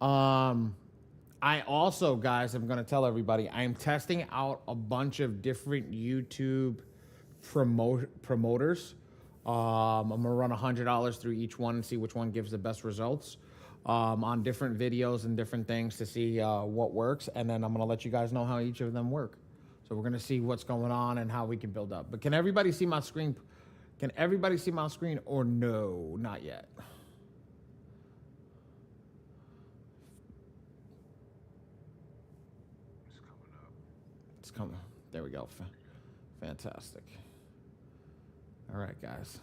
I also, guys, I'm going to tell everybody, I am testing out a bunch of different YouTube promoters. I'm going to run $100 through each one and see which one gives the best results on different videos and different things to see what works. And then I'm going to let you guys know how each of them work. So we're going to see what's going on and how we can build up. But can everybody see my screen? Can everybody see my screen or no? Not yet. It's coming. There we go. Fantastic. All right, guys.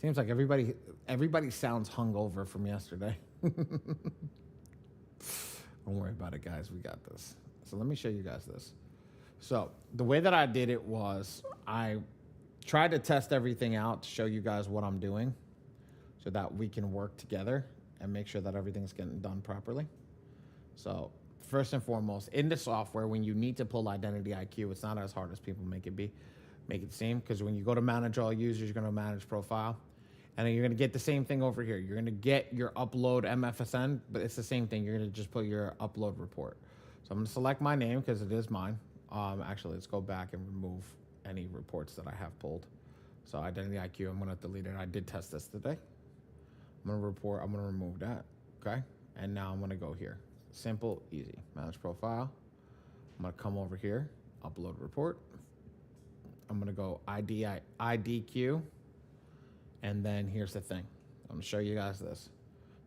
Seems like everybody sounds hungover from yesterday. Don't worry about it, guys. We got this. So let me show you guys this. So the way that I did it was I tried to test everything out to show you guys what I'm doing so that we can work together and make sure that everything's getting done properly. So first and foremost, in the software, when you need to pull Identity IQ, it's not as hard as people make it seem, because when you go to manage all users, you're going to manage profile. And then you're going to get the same thing over here. You're going to get your upload MFSN, but it's the same thing. You're going to just put your upload report. So I'm going to select my name because it is mine. Actually, let's go back and remove any reports that I have pulled. So Identity IQ, I'm going to delete it. I did test this today. I'm going to remove that. Okay. And now I'm going to go here. Simple, easy. Manage profile. I'm going to come over here, upload report. I'm going to go IDQ. And then here's the thing. I'm going to show you guys this.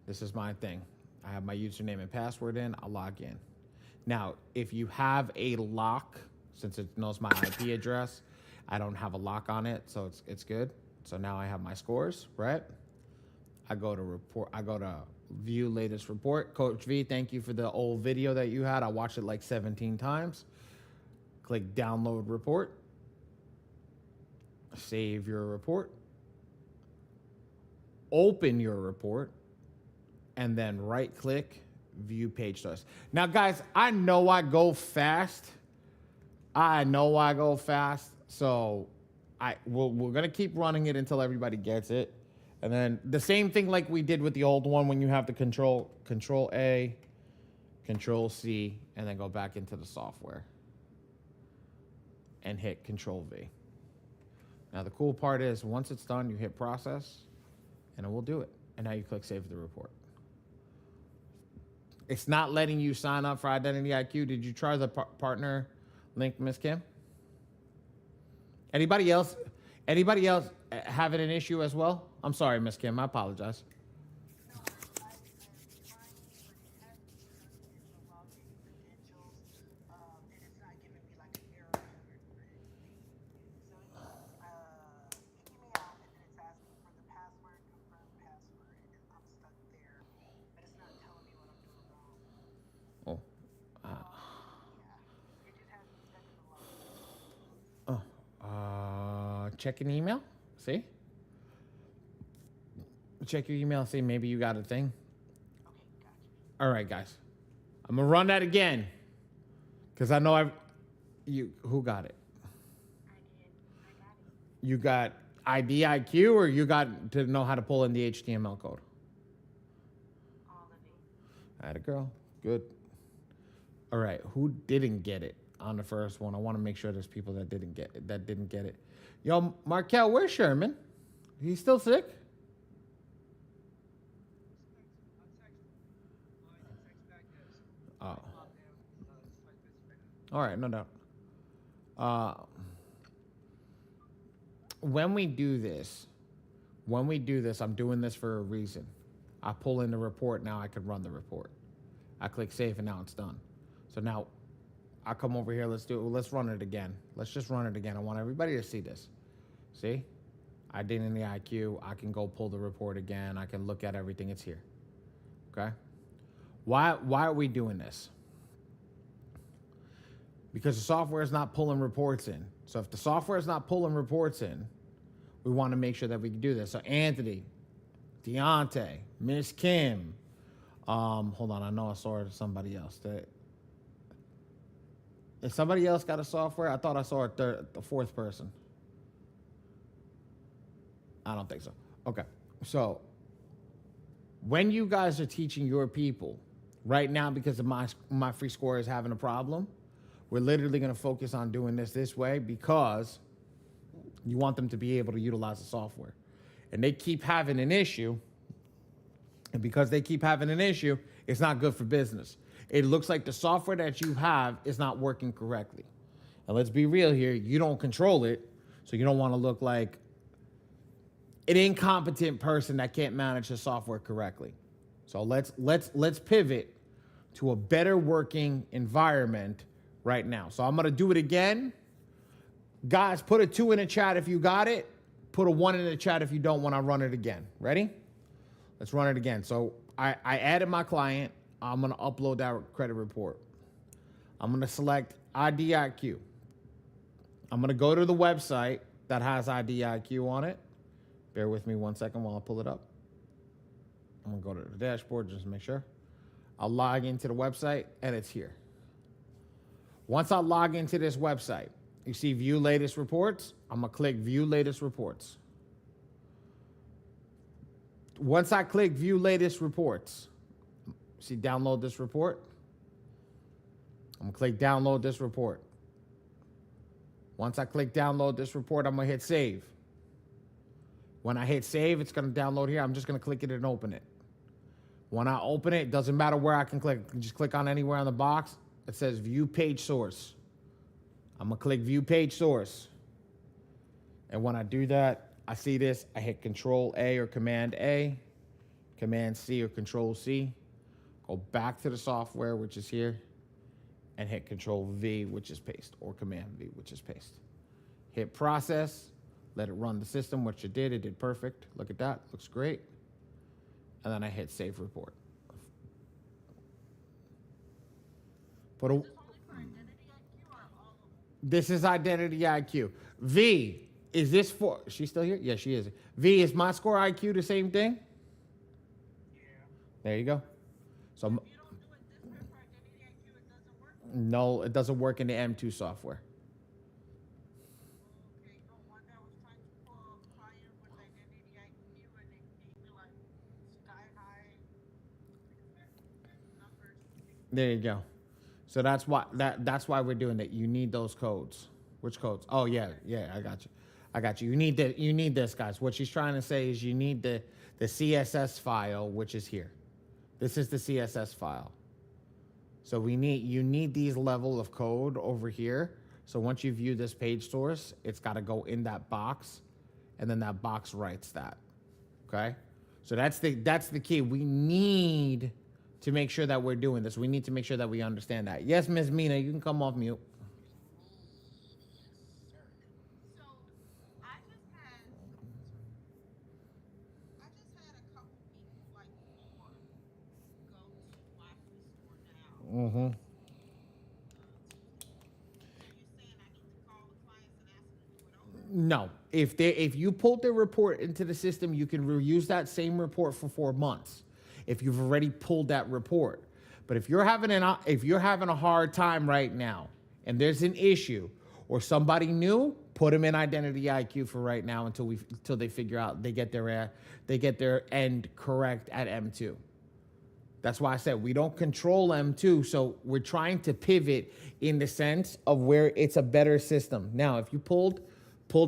This is my thing. I have my username and password in. I'll log in. Now, if you have a lock, since it knows my IP address, I don't have a lock on it, so it's good. So now I have my scores, right? I go to report. I go to view latest report. Coach V, thank you for the old video that you had. I watched it like 17 times. Click download report. Save your report. Open your report. And then right click, view page source. Now, guys, I know I go fast. So we're going to keep running it until everybody gets it. And then the same thing like we did with the old one when you have the control A, control C, and then go back into the software and hit control V. Now, the cool part is once it's done, you hit process and it will do it. And now you click save the report. It's not letting you sign up for Identity IQ. Did you try the partner link, Miss Kim? Anybody else having an issue as well? I'm sorry, Miss Kim. I apologize. Check an email. See? Check your email. See, maybe you got a thing. All right, guys. I'm going to run that again. Because I know who got it? I did. I got it. You got IDIQ or you got to know how to pull in the HTML code? All of it. Atta girl. Good. All right. Who didn't get it on the first one? I want to make sure there's people that didn't get it. Yo, Markel, where's Sherman? He's still sick? Oh. All right, no doubt. When we do this, I'm doing this for a reason. I pull in the report, now I can run the report. I click save and now it's done. So now I come over here, let's run it again. Let's just run it again. I want everybody to see this. See? Identity IQ, I can go pull the report again. I can look at everything, it's here. Okay? Why are we doing this? Because the software is not pulling reports in. So if the software is not pulling reports in, we want to make sure that we can do this. So Anthony, Deontay, Miss Kim, hold on, I know I saw somebody else. If somebody else got a software, I thought I saw a fourth person. I don't think so. Okay. So when you guys are teaching your people, right now, because of my free score is having a problem, we're literally going to focus on doing this way because you want them to be able to utilize the software. And they keep having an issue. And because they keep having an issue, it's not good for business. It looks like the software that you have is not working correctly. And let's be real here, you don't control it, so you don't want to look like an incompetent person that can't manage the software correctly. So let's pivot to a better working environment right now. So I'm going to do it again. Guys, put a 2 in the chat if you got it. Put a 1 in the chat if you don't when I run it again. Ready? Let's run it again. So I added my client. I'm going to upload that credit report. I'm going to select IDIQ. I'm going to go to the website that has IDIQ on it. Bear with me 1 second while I pull it up. I'm going to go to the dashboard just to make sure. I'll log into the website, and it's here. Once I log into this website, you see View Latest Reports. I'm going to click View Latest Reports. Once I click View Latest Reports, see Download This Report? I'm going to click Download This Report. Once I click Download This Report, I'm going to hit Save. When I hit Save, it's going to download here. I'm just going to click it and open it. When I open it, it doesn't matter where I can click. I can just click on anywhere on the box. It says View Page Source. I'm going to click View Page Source. And when I do that, I see this. I hit Control A or Command A, Command C or Control C. Go back to the software, which is here, and hit Control V, which is paste, or Command V, which is paste. Hit Process. Let it run the system, which it did perfect. Look at that, looks great. And then I hit Save Report. This is Identity IQ. V, is this for, is she still here? Yeah, she is. V, is my score IQ the same thing? Yeah. There you go. So, If you don't do it this way for Identity IQ, it doesn't work? no, it doesn't work in the M2 software. Okay, the one that was trying to pull a client with Identity IQ and it gave me like sky high numbers. There you go. So that's why we're doing that. You need those codes. Which codes? Oh yeah, I got you. You need this, guys. What she's trying to say is you need the CSS file, which is here. This is the CSS file. So you need these level of code over here. So once you view this page source, it's got to go in that box, and then that box writes that. Okay? So that's the key. We need to make sure that we're doing this. We need to make sure that we understand that. Yes, Ms. Mina, you can come off mute. So I just had a couple people like before go to my free store now. Mm-hmm. And you're saying I need to call the clients and ask them to do it over? No. If you pulled the report into the system, you can reuse that same report for 4 months if you've already pulled that report. But if you're having a hard time right now and there's an issue or somebody new, put them in Identity IQ for right now until they figure out they get their end correct at M2. That's why I said we don't control M2, so we're trying to pivot in the sense of where it's a better system. Now, if you pulled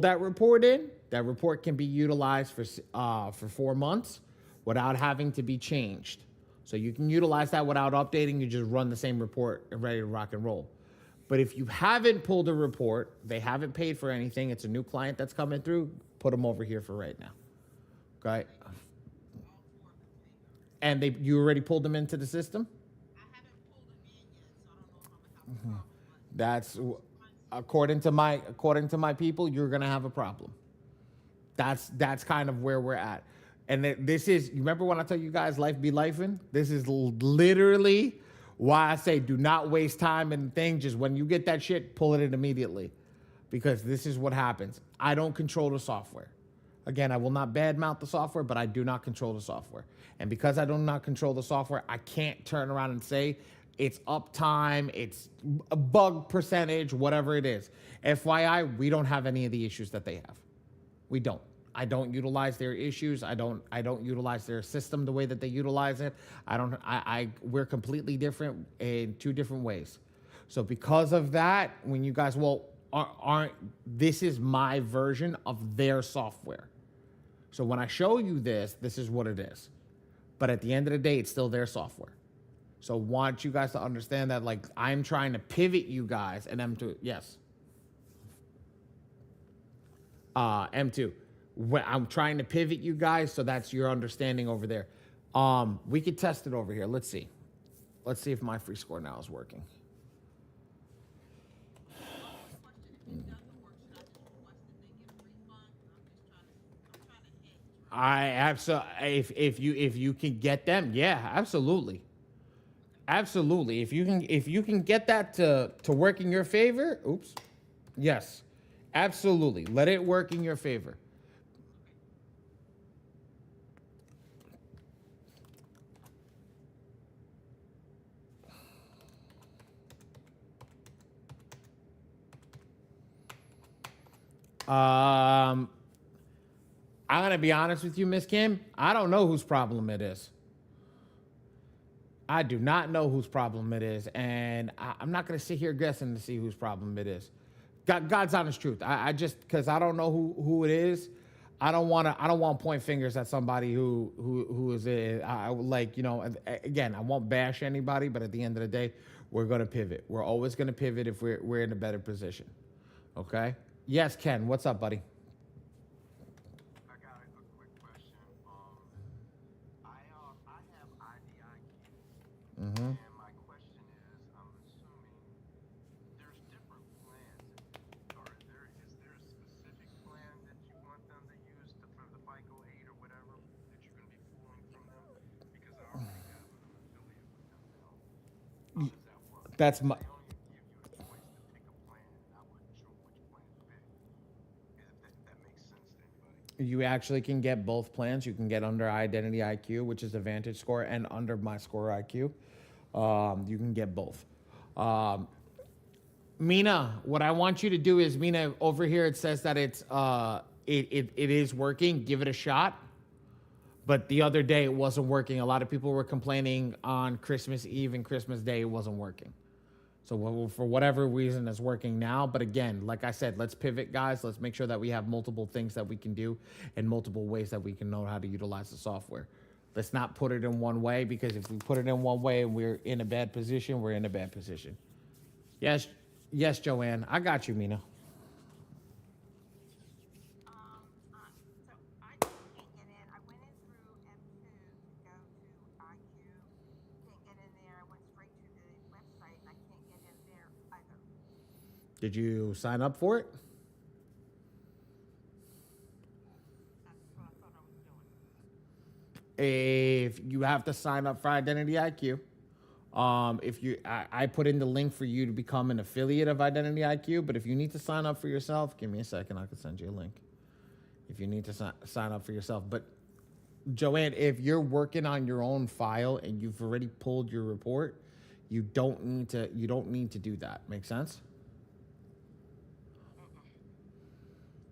that report in, that report can be utilized for 4 months without having to be changed. So you can utilize that without updating. You just run the same report and ready to rock and roll. But if you haven't pulled a report, they haven't paid for anything, it's a new client that's coming through, put them over here for right now. Okay? And you already pulled them into the system? I haven't pulled them in yet, so I don't know if I'm gonna have a problem. That's according to my people, you're gonna have a problem. That's kind of where we're at. And this is, you remember when I tell you guys life be lifing? This is literally why I say do not waste time and things. Just when you get that shit, pull it in immediately. Because this is what happens. I don't control the software. Again, I will not badmouth the software, but I do not control the software. And because I do not control the software, I can't turn around and say it's uptime, it's a bug percentage, whatever it is. FYI, we don't have any of the issues that they have. We don't. I don't utilize their issues. I don't utilize their system the way that they utilize it. We're completely different in two different ways. So because of that, when you guys aren't this is my version of their software. So when I show you this is what it is. But at the end of the day, it's still their software. So I want you guys to understand that, like, I'm trying to pivot you guys and M2. Yes. M2. I'm trying to pivot you guys, so that's your understanding over there. We could test it over here. Let's see. Let's see if my free score now is working. I absolutely. If you can get them, yeah, absolutely, absolutely. If you can get that to work in your favor, oops, yes, absolutely. Let it work in your favor. I'm gonna be honest with you, Miss Kim. I don't know whose problem it is. I do not know whose problem it is, and I'm not gonna sit here guessing to see whose problem it is. God's honest truth. I just because I don't know who it is. I don't want to point fingers at somebody who is it. I like, again, I won't bash anybody, but at the end of the day, we're gonna pivot. We're always gonna pivot if we're in a better position. Okay. Yes, Ken. What's up, buddy? I got a quick question. I have IDIQ, Mm-hmm. and my question is, I'm assuming there's different plans. Is there a specific plan that you want them to use for the FICO 8 or whatever that you're going to be pulling from them? Because I already have an affiliate with them now. How does that work? That's my. They only give you a choice to pick a plan, and I wasn't sure which plan to pick. If that makes sense to anybody. You actually can get both plans. You can get under Identity IQ, which is a Vantage score, and under My Score IQ. You can get both. Mina, what I want you to do is, Mina, over here it says that it is working. Give it a shot. But the other day it wasn't working. A lot of people were complaining on Christmas Eve and Christmas Day it wasn't working. So for whatever reason, it's working now. But again, like I said, let's pivot, guys. Let's make sure that we have multiple things that we can do and multiple ways that we can know how to utilize the software. Let's not put it in one way, because if we put it in one way and we're in a bad position, we're in a bad position. Yes, Joanne. I got you, Mina. So I can't get in. I went in through M2 to go to IQ. Can't get in there. I went straight to the website and I can't get in there either. Did you sign up for it? That's what I thought I was doing. If you have to sign up for Identity IQ, I put in the link for you to become an affiliate of Identity IQ. But if you need to sign up for yourself, give me a second. I can send you a link. If you need to sign up for yourself, but Joanne, if you're working on your own file and you've already pulled your report, you don't need to do that. Make sense?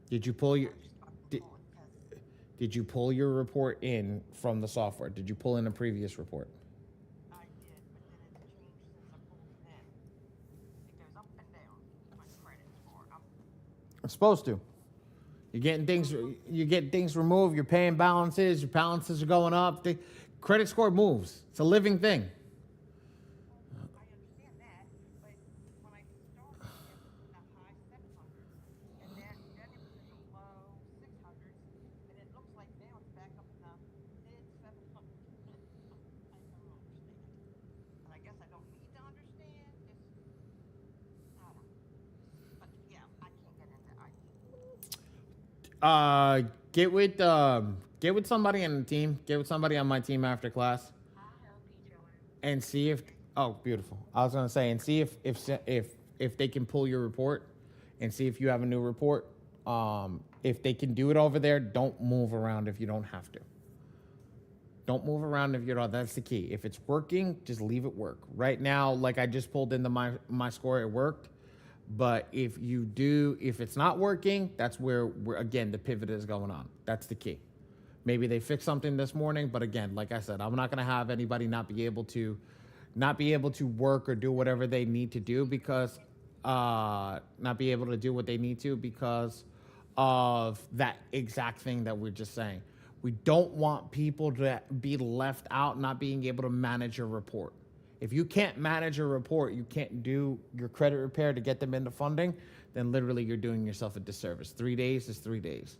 Did you pull your did you pull your report in from the software? Did you pull in a previous report? I did, but then it's changed since I pulled it in. It goes up and down. My credit score. It's supposed to. You're getting things removed. You're paying balances. Your balances are going up. The credit score moves. It's a living thing. I understand that, but when I started, it was in the high 700s, and then it was in the low 600s, and it looks like now it's back up in the mid 700s. I don't understand. And I guess I don't need to understand. Just, I don't know. But yeah, I can't get into IT. Get with somebody on the team. Get with somebody on my team after class, I'll help you, Joanne. and see if. Oh, beautiful. I was gonna say, and see if they can pull your report, and see if you have a new report. If they can do it over there, don't move around if you don't have to. Don't move around if you don't. That's the key. If it's working, just leave it work. Right now, like I just pulled into my score, it worked. But if it's not working, that's where again the pivot is going on. That's the key. Maybe they fix something this morning, but again, like I said, I'm not going to have anybody not be able to work or do whatever they need to do because not be able to do what they need to because of that exact thing that we're just saying. We don't want people to be left out not being able to manage your report. If you can't manage your report, you can't do your credit repair to get them into funding, then literally you're doing yourself a disservice. 3 days is 3 days.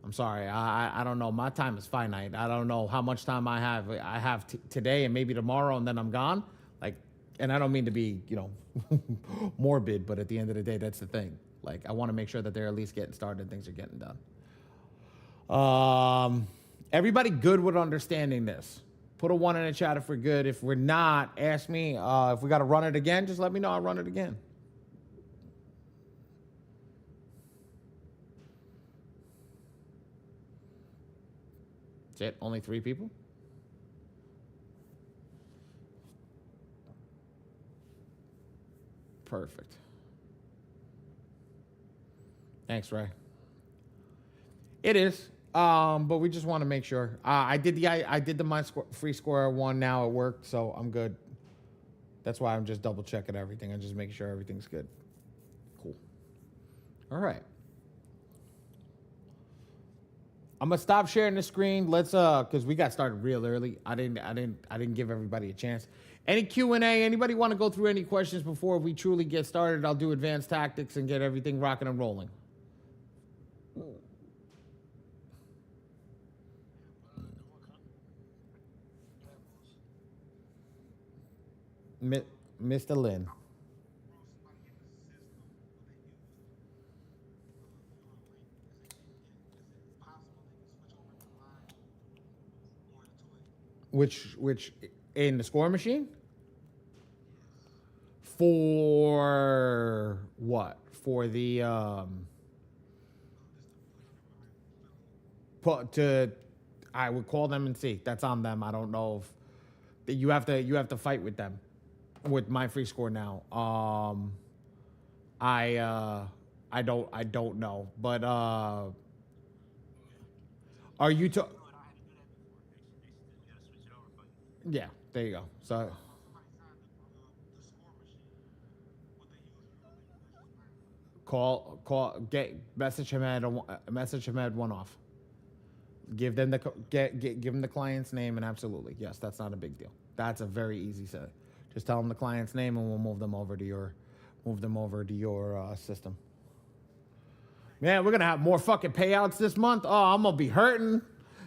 I'm sorry. I don't know. My time is finite. I don't know how much time I have. I have today and maybe tomorrow, and then I'm gone. Like, and I don't mean to be, morbid, but at the end of the day, that's the thing. Like, I want to make sure that they're at least getting started and things are getting done. Everybody good with understanding this? Put a 1 in the chat if we're good. If we're not, ask me. If we got to run it again, just let me know. I'll run it again. That's it? Only 3 people? Perfect. Thanks, Ray. It is, but we just want to make sure. I did the my free square one now. It worked, so I'm good. That's why I'm just double checking everything and just making sure everything's good. Cool. All right. I'm gonna stop sharing the screen. Let's because we got started real early. I didn't give everybody a chance. Any Q&A? Anybody want to go through any questions before we truly get started? I'll do advanced tactics and get everything rocking and rolling. Mr. Lynn. Which in the score machine? For what? For the I would call them and see. That's on them. I don't know if you have to fight with them with my free score now. I don't know. But are you yeah, there you go. So message Hamed one off. Give them give them the client's name, and absolutely, yes, that's not a big deal. That's a very easy set. Just tell them the client's name, and we'll move them over to your system. Man, we're gonna have more fucking payouts this month. Oh, I'm gonna be hurting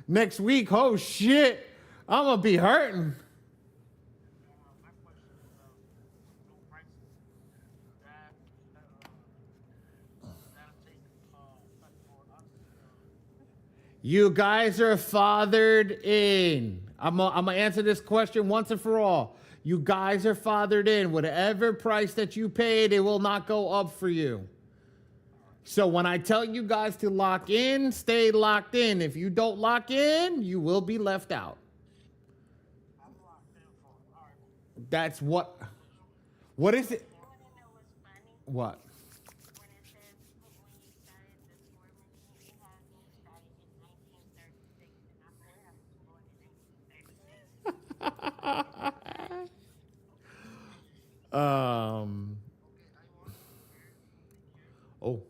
next week. Oh shit, I'm gonna be hurting. You guys are fathered in. I'm gonna answer this question once and for all. You guys are fathered in. Whatever price that you paid, it will not go up for you. So when I tell you guys to lock in, stay locked in. If you don't lock in, you will be left out. That's what is it? You want to know what's funny? What? When it says when you started the score machine, it has me started in 1936, and I'm born in 1936. Oh.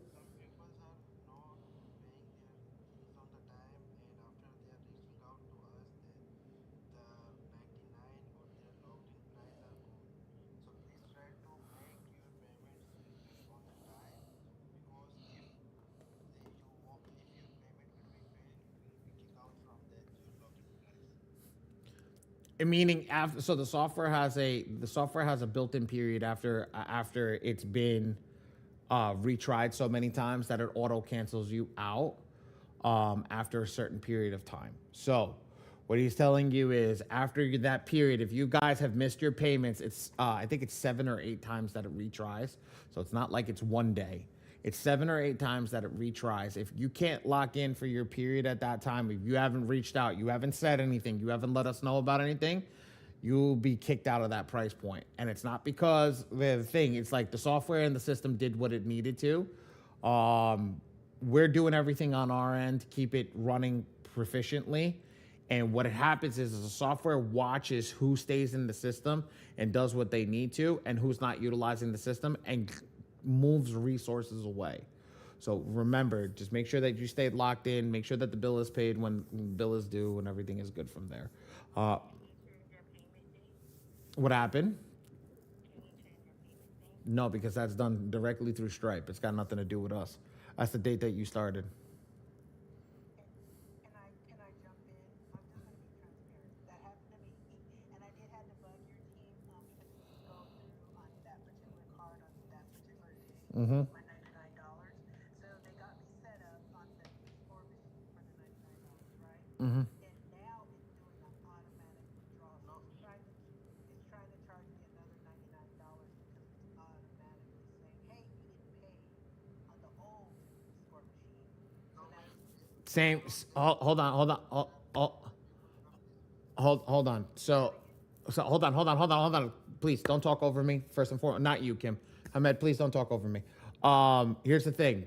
Meaning after, so the software has a built-in period after it's been retried so many times that it auto cancels you out after a certain period of time. So what he's telling you is after that period, if you guys have missed your payments, it's I think it's 7 or 8 times that it retries. So it's not like it's one day. It's 7 or 8 times that it retries. If you can't lock in for your period at that time, if you haven't reached out, you haven't said anything, you haven't let us know about anything, you'll be kicked out of that price point. And it's not because the thing, it's like the software and the system did what it needed to. We're doing everything on our end to keep it running proficiently. And what happens is the software watches who stays in the system and does what they need to, and who's not utilizing the system, and moves resources away. So remember, just make sure that you stay locked in. Make sure that the bill is paid when the bill is due, and everything is good from there. Uh, Change your payment date? what happened? Can you change your payment date? No, because that's done directly through Stripe. It's got nothing to do with us. That's the date that you started. Can I jump in? I'm just going to be transparent. That happened to me, and I did have to bug your team because it didn't go through on that particular card on that particular day. Mm-hmm. My $99. So they got me set up on the new score machine for the $99, right? Mm-hmm. And now it's doing an automatic withdrawal. So it's trying to charge me another $99 because it's automatically saying, hey, you didn't pay on the old score machine. So now Same. Hold on. Hold on. So hold on. Please don't talk over me. First and foremost, not you, Kim. Ahmed, please don't talk over me. Here's the thing.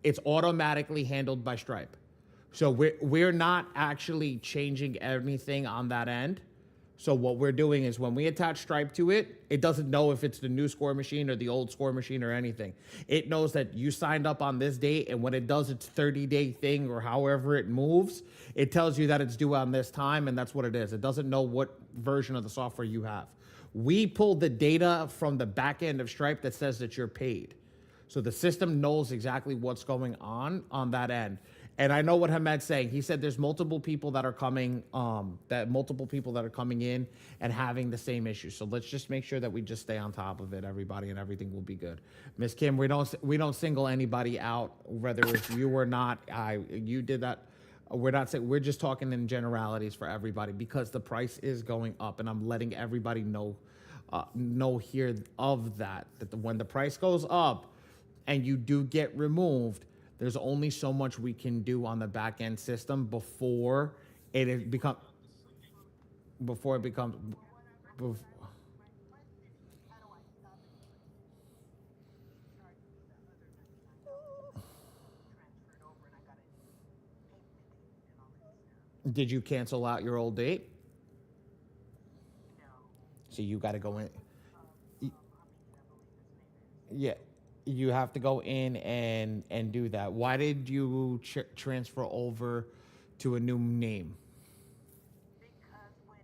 It's automatically handled by Stripe. So we're not actually changing anything on that end. So what we're doing is when we attach Stripe to it, it doesn't know if it's the new score machine or the old score machine or anything. It knows that you signed up on this date, and when it does its 30-day thing or however it moves, it tells you that it's due on this time, and that's what it is. It doesn't know what version of the software you have. We pull the data from the back end of Stripe that says that you're paid. So the system knows exactly what's going on that end. And I know what Hamed's saying. He said there's multiple people that are coming in and having the same issue. So let's just make sure that we just stay on top of it, everybody, and everything will be good. Miss Kim, we don't single anybody out, whether it's you or not. You did that. We're just talking in generalities for everybody because the price is going up, and I'm letting everybody know here of that when the price goes up and you do get removed, there's only so much we can do on the back end system before it becomes. my question is, how do I stop it to continue charging me the other $99 transferred over and I got a new payment date and all that stuff? Did you cancel out your old date? No. So you got to go in. Hamid, I believe his name is. Yeah, you have to go in and do that. Why did you transfer over to a new name? Because when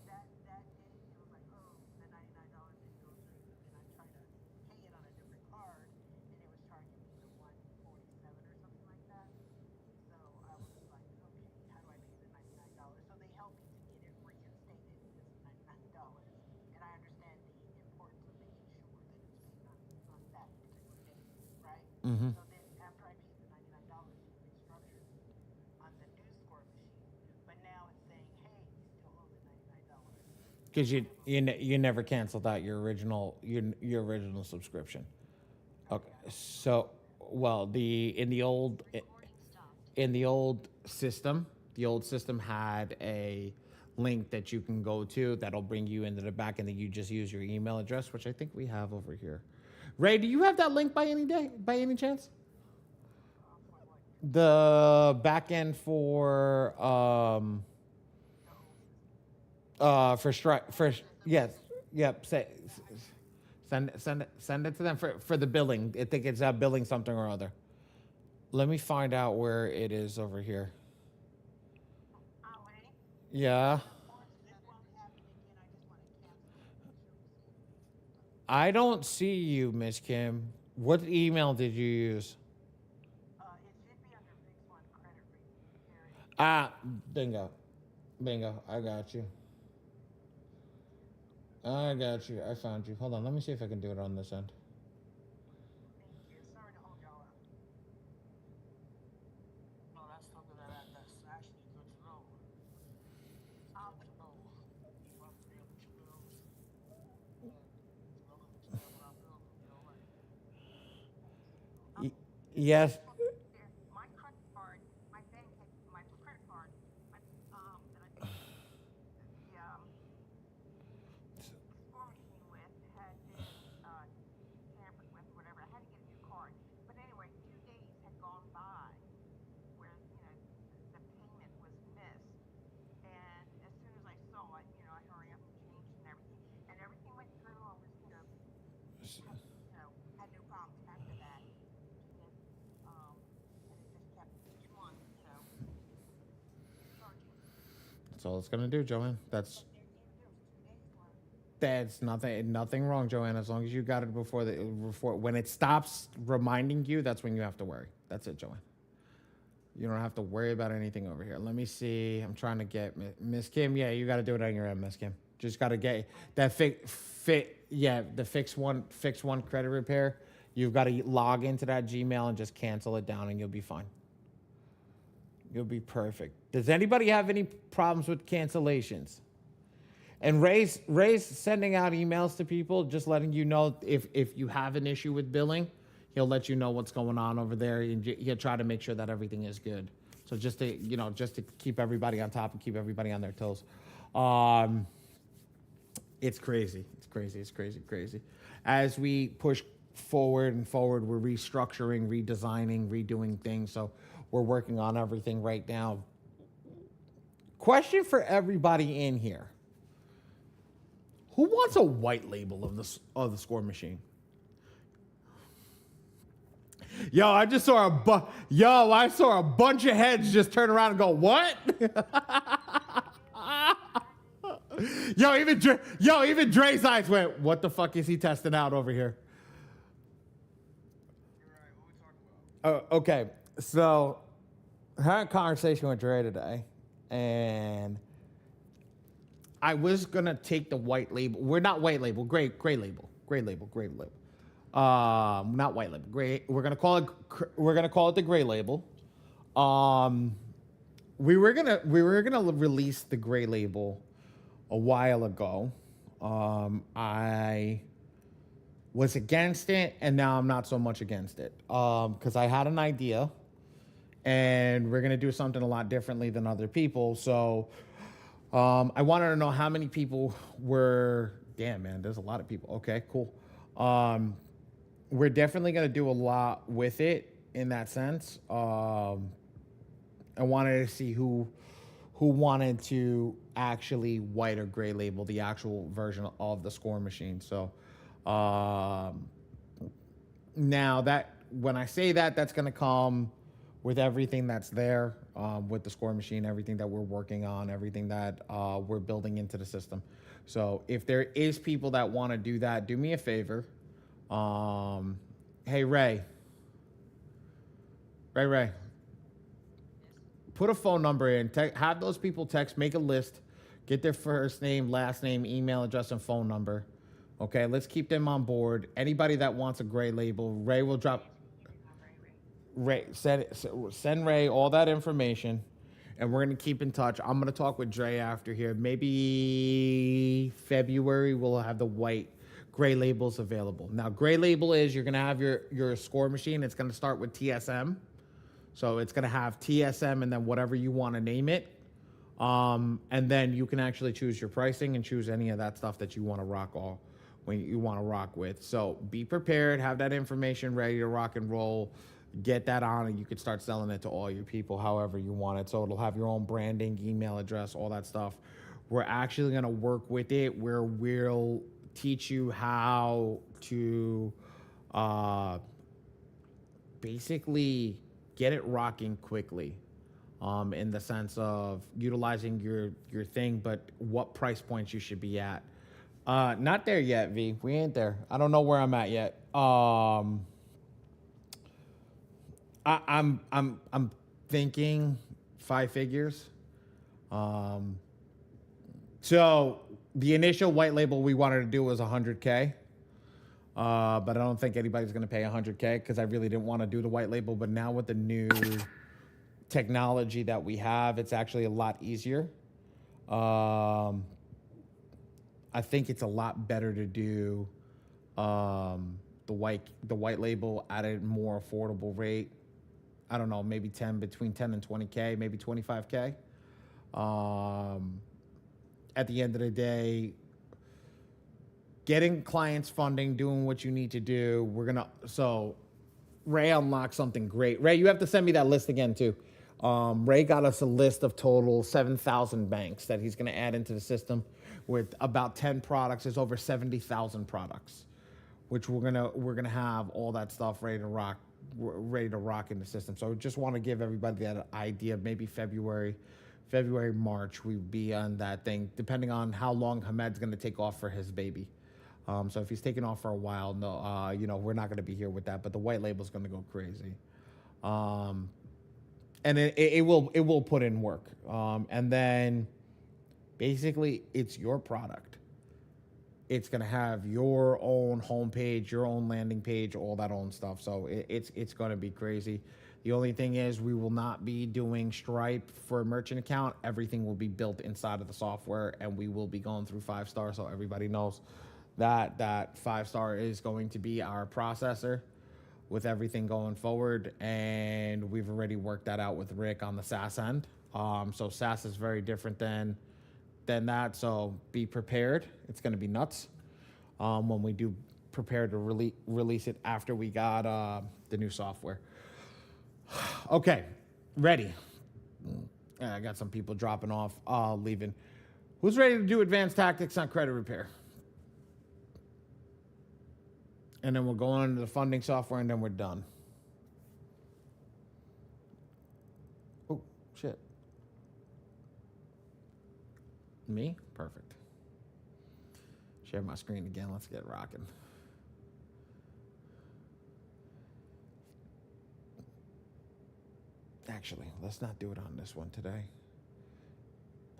that day it was like, oh, the $99 didn't go through, and then I tried to pay it on a different card, and it was charging me the 147 or something like that. So I was like, okay, how do I pay the $99? So they helped me to get it reinstated because it's $99, and I understand the importance of making sure that it's paid on that particular day, right? Mm-hmm. So then after I paid the $99, it restructured on the new score machine, but now it's saying, hey, you still owe the $99. Because you never canceled out your original subscription. Okay, so well in the old system, the old system had a link that you can go to that'll bring you into the back, and then you just use your email address, which I think we have over here. Ray, do you have that link by any chance? The back end for Stripe yes, yep. Send it to them for the billing. I think it's billing something or other. Let me find out where it is over here. Oh, hey, Yeah, this won't happen again. I just want to cancel it and make sure it's good. I don't see you, Miss Kim. What email did you use? It should be under Fix One credit rating. Ah, bingo. I got you. I found you. Hold on. Let me see if I can do it on this end. Thank you. Sorry to hold y'all up. No, that's something that's actually good to know. Um, Good to know. You want to pay up with your bills. Welcome to that what I feel. You know, like Yes. my credit card, my bank had my credit card, that I paid, the all it's gonna do, Joanne. That's There was 2 days left. nothing wrong, Joanne. As long as you got it before when it stops reminding you, that's when you have to worry. That's it, Joanne. You don't have to worry about anything over here. Let me see. I'm trying to get Miss Kim. Yeah, you got to do it on your end, Miss Kim. Just got to get that the fix one credit repair. You've got to log into that Gmail and just cancel it down, and you'll be fine. You'll be perfect. Does anybody have any problems with cancellations? And Ray's sending out emails to people, just letting you know if you have an issue with billing, he'll let you know what's going on over there, and he'll try to make sure that everything is good. So just to keep everybody on top and keep everybody on their toes. It's crazy. It's crazy. As we push forward, we're restructuring, redesigning, redoing things. So we're working on everything right now. Question for everybody in here. Who wants a white label of the score machine? I saw a bunch of heads just turn around and go, "What?" Even Dre's eyes went, "What the fuck is he testing out over here?" You're right. What we talking about? Okay, so I had a conversation with Dre today, and I was gonna take the white label. We're not white label, gray label. Not white label, gray. We're gonna call it the gray label. We were gonna release the gray label a while ago. I was against it, and now I'm not so much against it. Because I had an idea, and we're gonna do something a lot differently than other people. So, I wanted to know how many people were. Damn, man, there's a lot of people. Okay, cool. We're definitely gonna do a lot with it in that sense. I wanted to see who wanted to actually white or gray label the actual version of the score machine. So now that when I say that, that's going to come with everything that's there with the score machine, everything that we're working on, everything that we're building into the system. So if there is people that want to do that, do me a favor. Hey, Ray. Put a phone number in. Have those people text. Make a list. Get their first name, last name, email address, and phone number. Okay, let's keep them on board. Anybody that wants a gray label, Ray will drop. Send Ray all that information, and we're gonna keep in touch. I'm gonna talk with Dre after here. Maybe February we'll have the white gray labels available. Now, gray label is you're gonna have your score machine. It's gonna start with TSM. So it's going to have TSM and then whatever you want to name it. And then you can actually choose your pricing and choose any of that stuff that you want to rock with. So be prepared, have that information ready to rock and roll, get that on, and you can start selling it to all your people however you want it. So it'll have your own branding, email address, all that stuff. We're actually going to work with it where we'll teach you how to basically get it rocking quickly, in the sense of utilizing your thing, but what price points you should be at. Not there yet, V. We ain't there. I don't know where I'm at yet. I'm thinking 5 figures. So the initial white label we wanted to do was $100K. But I don't think anybody's going to pay $100K because I really didn't want to do the white label. But now with the new technology that we have, it's actually a lot easier. I think it's a lot better to do the white label at a more affordable rate. I don't know, maybe between 10 and 20K, maybe 25K. At the end of the day, getting clients funding, doing what you need to do. So Ray unlocked something great. Ray, you have to send me that list again too. Ray got us a list of total 7,000 banks that he's going to add into the system with about 10 products. There's over 70,000 products, which we're gonna have all that stuff ready to rock in the system. So just want to give everybody that idea. Maybe February February, March, we'd be on that thing, depending on how long Hamed's going to take off for his baby. So if he's taking off for a while, no, we're not going to be here with that. But the white label's going to go crazy, and it will put in work. And then basically, it's your product. It's going to have your own homepage, your own landing page, all that own stuff. So it's going to be crazy. The only thing is we will not be doing Stripe for a merchant account. Everything will be built inside of the software, and we will be going through 5-star, so everybody knows that 5-star is going to be our processor with everything going forward. And we've already worked that out with Rick on the SaaS end. So SaaS is very different than that. So be prepared. It's going to be nuts when we do prepare to release it after we got the new software. Okay, ready. I got some people dropping off, leaving. Who's ready to do advanced tactics on credit repair? And then we'll go on to the funding software, and then we're done. Oh, shit. Me? Perfect. Share my screen again. Let's get rocking. Actually, let's not do it on this one today.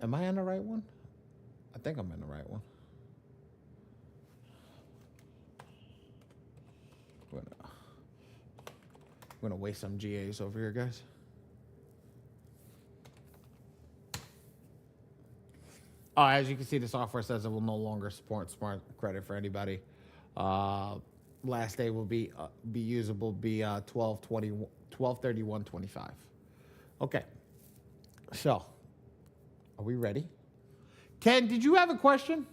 Am I on the right one? I think I'm in the right one. I'm gonna waste some GAs over here, guys. As you can see, the software says it will no longer support smart credit for anybody. Last day will be usable, 12/31/25. Okay, so are we ready? Ken, did you have a question?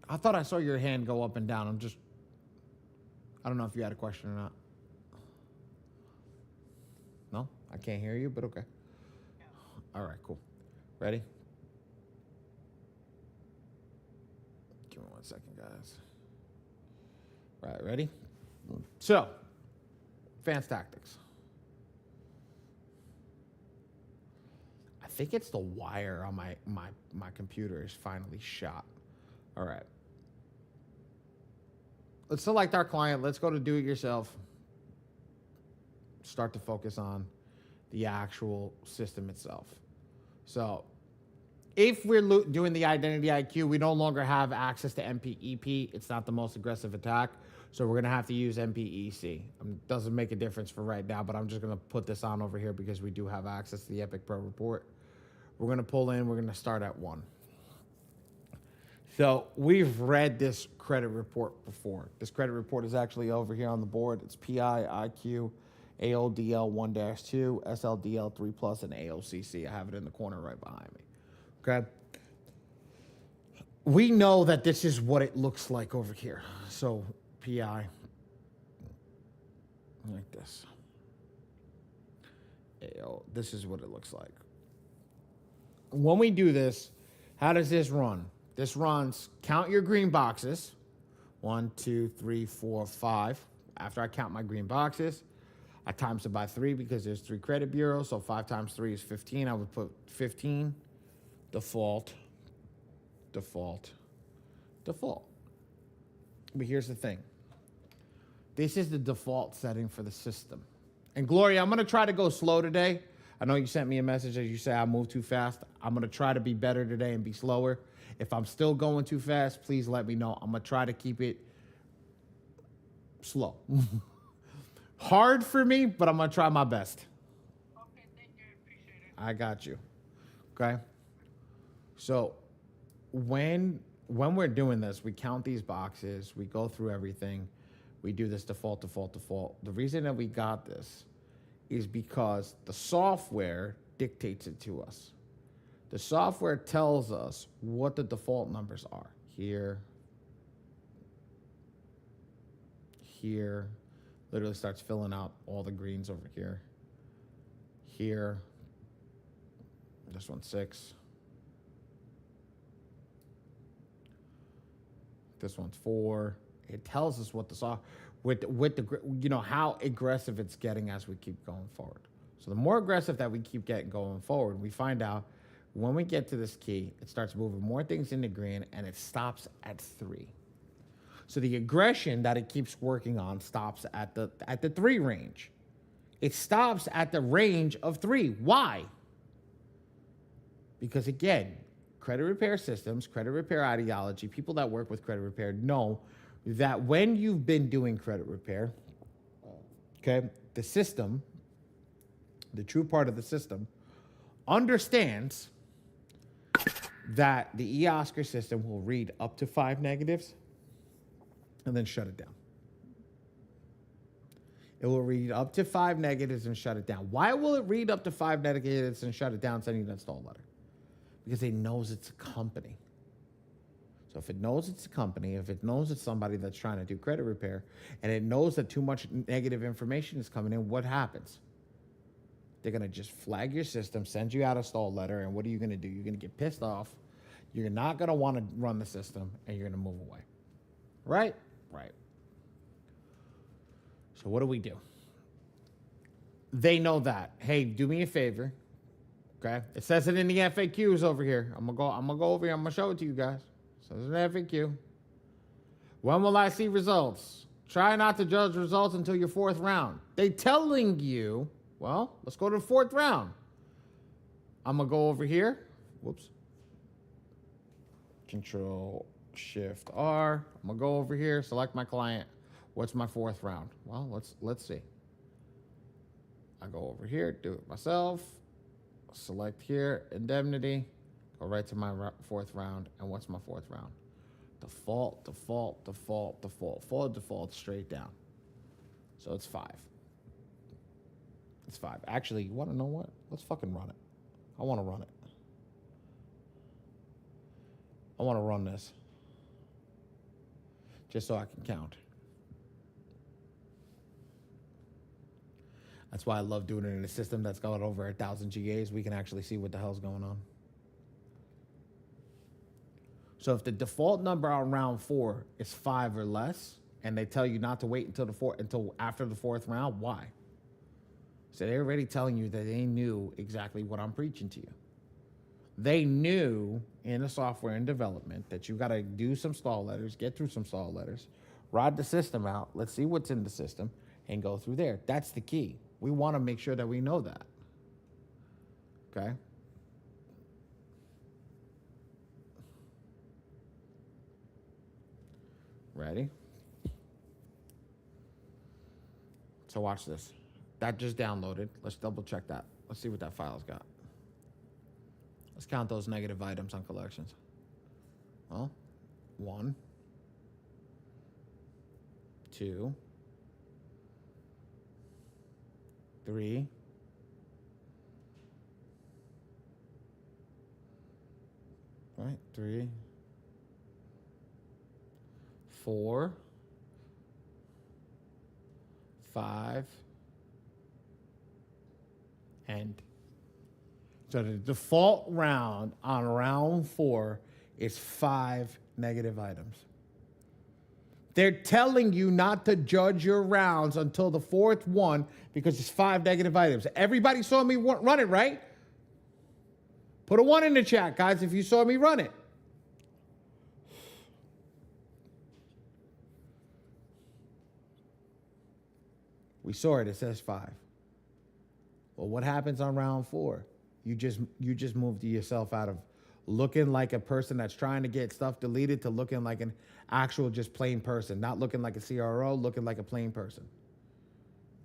I thought I saw your hand go up and down. I don't know if you had a question or not. No, I can't hear you, but okay. All right, cool. Ready? Give me 1 second, guys. Right, ready? So, advanced tactics. I think it's the wire on my computer is finally shot. All right. Let's select our client. Let's go to do it yourself. Start to focus on the actual system itself. So, if we're doing the identity IQ, we no longer have access to MPEP. It's not the most aggressive attack. So we're going to have to use MPEC. Doesn't make a difference for right now, but I'm just going to put this on over here because we do have access to the Epic Pro report. We're going to pull in. We're going to start at 1. So we've read this credit report before. This credit report is actually over here on the board. It's PI, IQ, AODL 1-2, SLDL 3+, and AOCC. I have it in the corner right behind me. Okay. We know that this is what it looks like over here. So PI, like this. AO, this is what it looks like. When we do this, how does this run? This runs, count your green boxes. 1, 2, 3, 4, 5. After I count my green boxes, I times it by 3 because there's 3 credit bureaus. So 5 times 3 is 15. I would put 15. Default. But here's the thing. This is the default setting for the system. And Gloria, I'm going to try to go slow today. I know you sent me a message as you say I move too fast. I'm going to try to be better today and be slower. If I'm still going too fast, please let me know. I'm going to try to keep it slow. Hard for me, but I'm going to try my best. Okay, thank you. Appreciate it. I got you. Okay? So when we're doing this, we count these boxes, we go through everything, we do this default. The reason that we got this is because the software dictates it to us. The software tells us what the default numbers are. Here, literally starts filling out all the greens over here. Here, this one's 6. This one's 4. It tells us what the software. with how aggressive it's getting as we keep going forward. So the more aggressive that we keep getting going forward, we find out when we get to this key, it starts moving more things into green and it stops at 3. So the aggression that it keeps working on stops at the 3 range. It stops at the range of 3. Why? Because again, credit repair systems, credit repair ideology, people that work with credit repair know that when you've been doing credit repair, okay, the system, the true part of the system, understands that the Oscar system will read up to 5 negatives and then shut it down. It will read up to 5 negatives and shut it down. Why will it read up to 5 negatives and shut it down sending an install letter? Because it knows it's a company. So if it knows it's a company, if it knows it's somebody that's trying to do credit repair, and it knows that too much negative information is coming in, what happens? They're going to just flag your system, send you out a stall letter, and what are you going to do? You're going to get pissed off. You're not going to want to run the system, and you're going to move away. Right? Right. So what do? They know that. Hey, do me a favor. Okay? It says it in the FAQs over here. I'm gonna go over here. I'm going to show it to you guys. It says in the FAQ. When will I see results? Try not to judge results until your 4th round. They telling you, well, let's go to the 4th round. I'm going to go over here. Whoops. Control Shift R. I'm going to go over here, select my client. What's my 4th round? Well, let's see. I go over here, do it myself. Select here, indemnity. Go right to my 4th round. And what's my 4th round? Default, default, default, default. Full default straight down. So it's 5. It's 5. Actually, you want to know what? Let's fucking run it. I want to run it. I want to run this. Just so I can count. That's why I love doing it in a system that's got over 1,000 GAs. We can actually see what the hell's going on. So if the default number on round 4 is 5 or less, and they tell you not to wait until after the 4th round, why? So they're already telling you that they knew exactly what I'm preaching to you. They knew in the software and development that you got to do some stall letters, get through some stall letters, ride the system out, let's see what's in the system, and go through there. That's the key. We want to make sure that we know that. Okay? Ready? So watch this. That just downloaded. Let's double check that. Let's see what that file's got. Let's count those negative items on collections. Well, 1, 2, 3, 3, 4, 5, and so the default round on round 4 is 5 negative items. They're telling you not to judge your rounds until the 4th one because it's 5 negative items. Everybody saw me run it, right? Put a 1 in the chat, guys, if you saw me run it. We saw it. It says 5. Well, what happens on round 4? You just moved yourself out of looking like a person that's trying to get stuff deleted to looking like an actual just plain person, not looking like a CRO, looking like a plain person.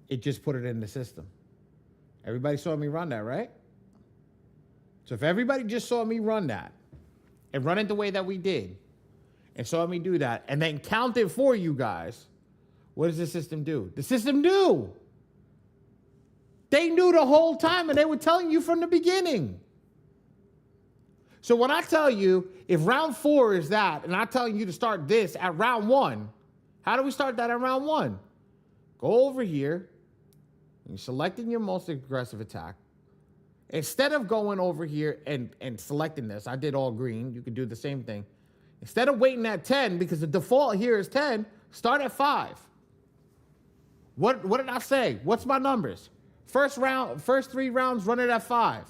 It just put it in the system. Everybody saw me run that, right? So if everybody just saw me run that and run it the way that we did and saw me do that and then count it for you guys, what does the system do? The system knew. They knew the whole time, and they were telling you from the beginning. So when I tell you, if round 4 is that, and I'm telling you to start this at round 1, how do we start that at round 1? Go over here, and you're selecting your most aggressive attack. Instead of going over here and selecting this, I did all green. You could do the same thing. Instead of waiting at 10, because the default here is 10, start at 5. What did I say? What's my numbers? First 3 rounds running at 5.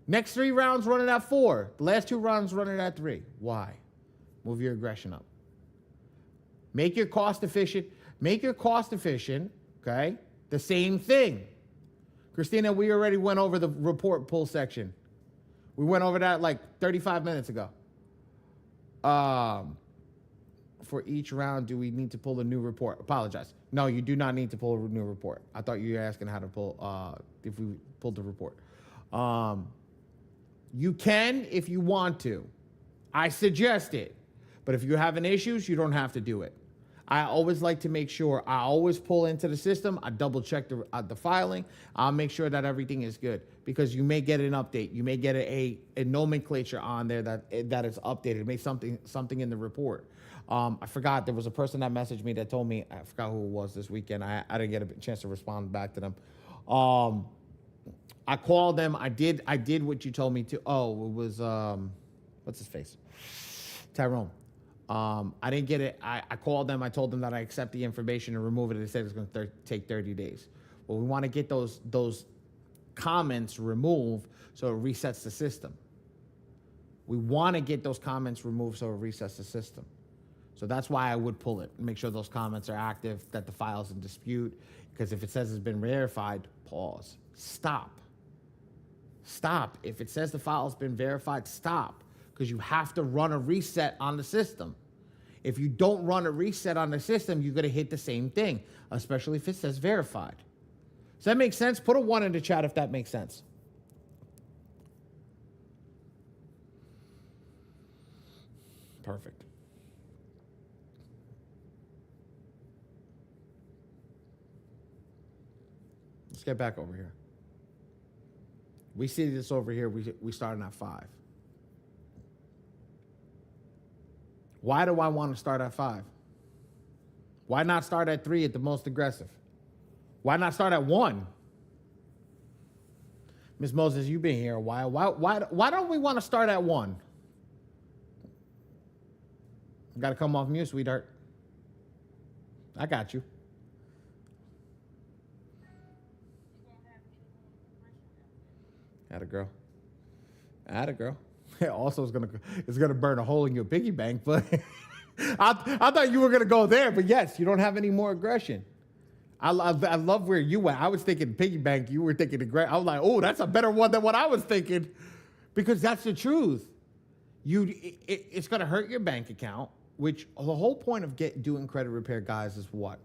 Next 3 rounds running at 4. The last 2 rounds running at 3. Why? Move your aggression up. Make your cost efficient. Okay? The same thing. Christina, we already went over the report pull section. We went over that like 35 minutes ago. For each round, do we need to pull a new report? Apologize. No, you do not need to pull a new report. I thought you were asking how to pull, if we pulled the report. You can if you want to. I suggest it. But if you're having issues, you don't have to do it. I always like to make sure I always pull into the system. I double check the filing. I'll make sure that everything is good because you may get an update. You may get a nomenclature on there that is updated. Make something in the report. I forgot there was a person that messaged me that told me, I forgot who it was this weekend. I didn't get a chance to respond back to them. I called them. I did what you told me to. Oh, it was what's his face? Tyrone. I didn't get it. I called them. I told them that I accept the information and remove it. They said it's going to take 30 days. Well, we want to get those comments removed so it resets the system. We want to get those comments removed so it resets the system. So that's why I would pull it. Make sure those comments are active, that the file's in dispute. Because if it says it's been verified, pause. Stop. If it says the file's been verified, stop. Because you have to run a reset on the system. If you don't run a reset on the system, you're going to hit the same thing, especially if it says verified. Does that make sense? Put a 1 in the chat if that makes sense. Perfect. Let's get back over here. We see this over here. We starting at 5. Why do I want to start at 5? Why not start at 3 at the most aggressive? Why not start at 1? Ms. Moses, you've been here a while. Why don't we want to start at 1? Got to come off mute, sweetheart. I got you. Atta girl. Also, it's gonna burn a hole in your piggy bank, but I thought you were gonna go there. But yes, you don't have any more aggression. I love where you went. I was thinking piggy bank. You were thinking aggression. I was like, oh, that's a better one than what I was thinking, because that's the truth. It's gonna hurt your bank account. Which the whole point of doing credit repair, guys, is what?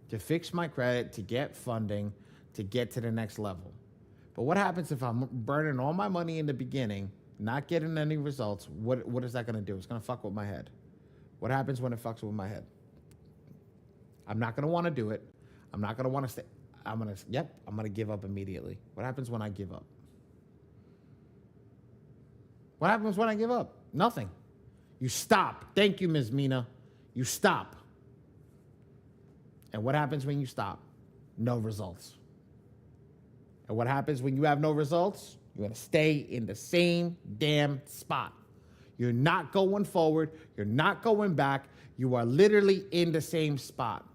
To fix my credit, to get funding, to get to the next level. But what happens if I'm burning all my money in the beginning, not getting any results? What is that going to do? It's going to fuck with my head. What happens when it fucks with my head? I'm not going to want to do it. I'm not going to want to stay. I'm going to give up immediately. What happens when I give up? What happens when I give up? Nothing. You stop. Thank you, Ms. Mina. You stop. And what happens when you stop? No results. And what happens when you have no results? You're going to stay in the same damn spot. You're not going forward. You're not going back. You are literally in the same spot.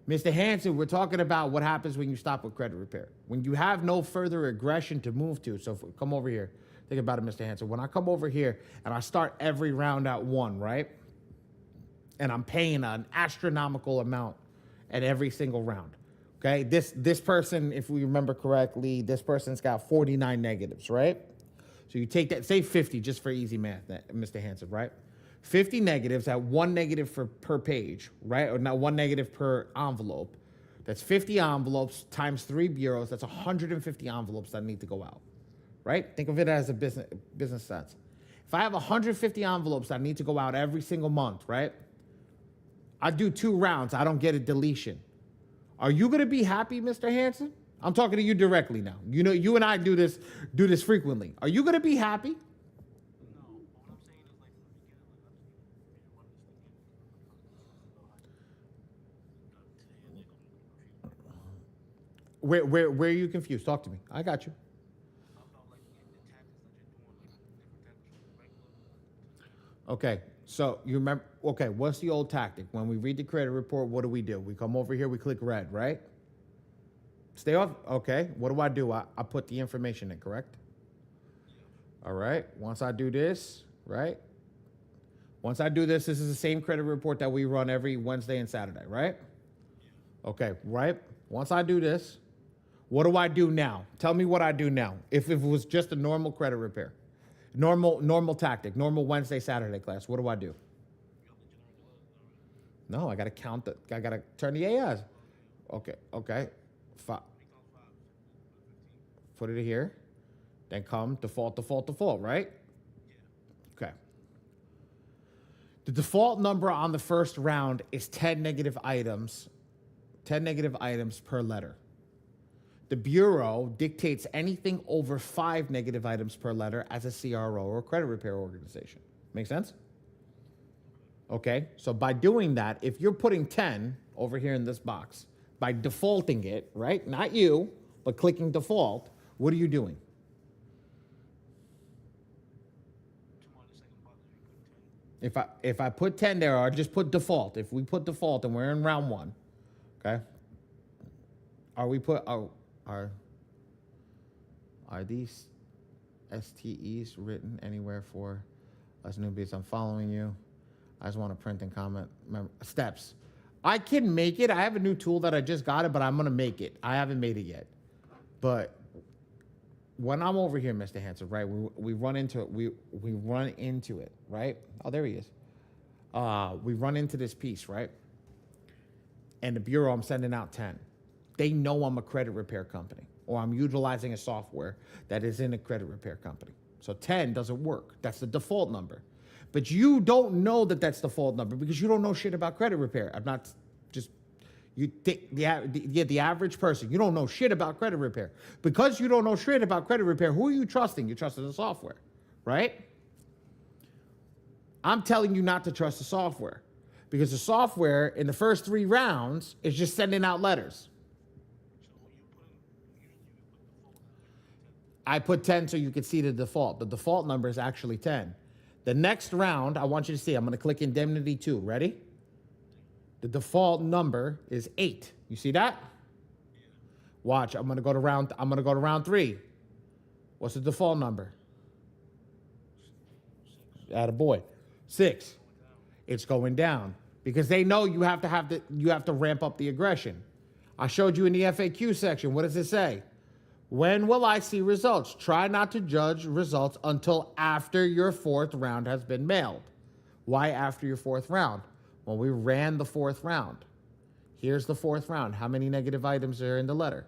Mr. Hanson, we're talking about what happens when you stop with credit repair. When you have no further aggression to move to. So come over here. Think about it, Mr. Hanson. When I come over here and I start every round at 1, right? And I'm paying an astronomical amount at every single round. Okay, this person, if we remember correctly, this person's got 49 negatives, right? So you take that, say 50, just for easy math, Mr. Hanson, right? 50 negatives at 1 negative per page, right? Or not 1 negative per envelope. That's 50 envelopes times 3 bureaus. That's 150 envelopes that need to go out, right? Think of it as a business sense. If I have 150 envelopes that need to go out every single month, right? I do 2 rounds. I don't get a deletion. Are you going to be happy, Mr. Hanson? I'm talking to you directly now. You know, you and I do this frequently. Are you going to be happy? No, what I'm saying is like Where are you confused? Talk to me. I got you. Okay, so you remember, okay, what's the old tactic? When we read the credit report, what do? We come over here, we click red, right? Stay off. Okay, what do? I put the information in, correct? All right, once I do this, right? Once I do this, this is the same credit report that we run every Wednesday and Saturday, right? Okay, right? Once I do this, what do I do now? Tell me what I do now. If it was just a normal credit repair, normal tactic, normal Wednesday, Saturday class, what do I do? No, I got to count the, I got to turn the AIs. Okay. Put it here. Then come default, right? Okay. The default number on the first round is 10 negative items per letter. The Bureau dictates anything over 5 negative items per letter as a CRO or credit repair organization. Make sense? Okay, so by doing that, if you're putting 10 over here in this box, by defaulting it, right? Not you, but clicking default, what are you doing? If I put 10 there, or just put default. If we put default and we're in round 1, okay? Are these STEs written anywhere for us newbies? I'm following you. I just want to print and comment. Steps. I can make it. I have a new tool that I just got it, but I'm going to make it. I haven't made it yet. But when I'm over here, Mr. Hanson, right, we run into it. We run into it, right? Oh, there he is. We run into this piece, right? And the Bureau, I'm sending out 10. They know I'm a credit repair company, or I'm utilizing a software that is in a credit repair company. So 10 doesn't work. That's the default number. But you don't know that that's the default number because you don't know shit about credit repair. I'm not just, you think, the average person, you don't know shit about credit repair. Because you don't know shit about credit repair, who are you trusting? You're trusting the software, right? I'm telling you not to trust the software because the software in the first 3 rounds is just sending out letters. I put 10 so you can see the default. The default number is actually 10. The next round, I want you to see, I'm going to click indemnity 2. Ready? The default number is 8. You see that? Watch, I'm going to go to round 3. What's the default number? Attaboy. 6. It's going down because they know you have to ramp up the aggression. I showed you in the FAQ section. What does it say? When will I see results? Try not to judge results until after your 4th round has been mailed. Why after your 4th round? Well, we ran the 4th round. Here's the 4th round. How many negative items are in the letter?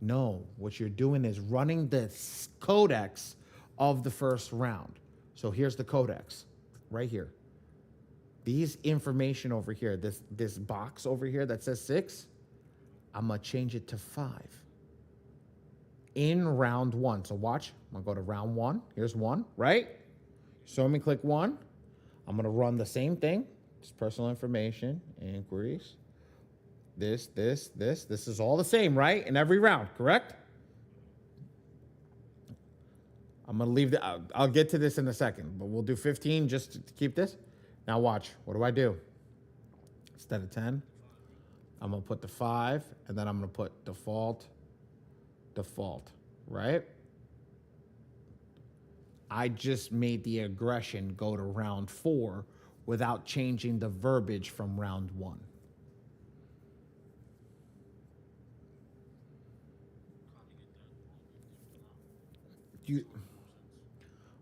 No, what you're doing is running the codex of the first round. So here's the codex right here. These information over here, this box over here that says 6, I'm going to change it to 5 in round 1. So watch, I'm going to go to round 1. Here's 1, right? So me click 1. I'm going to run the same thing. It's personal information, inquiries. This is all the same, right? In every round, correct? I'm going to leave I'll get to this in a second, but we'll do 15 just to keep this. Now watch, what do? Instead of 10, I'm going to put the 5, and then I'm going to put default, right? I just made the aggression go to round 4 without changing the verbiage from round 1.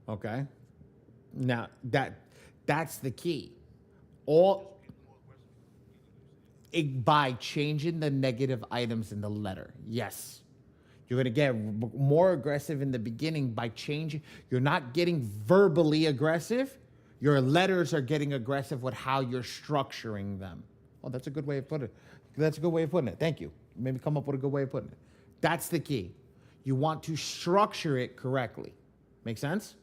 Okay. Now that's the key. By changing the negative items in the letter. Yes. You're going to get more aggressive in the beginning by changing. You're not getting verbally aggressive. Your letters are getting aggressive with how you're structuring them. Oh, that's a good way of putting it. Thank you. Maybe come up with a good way of putting it. That's the key. You want to structure it correctly. Make sense?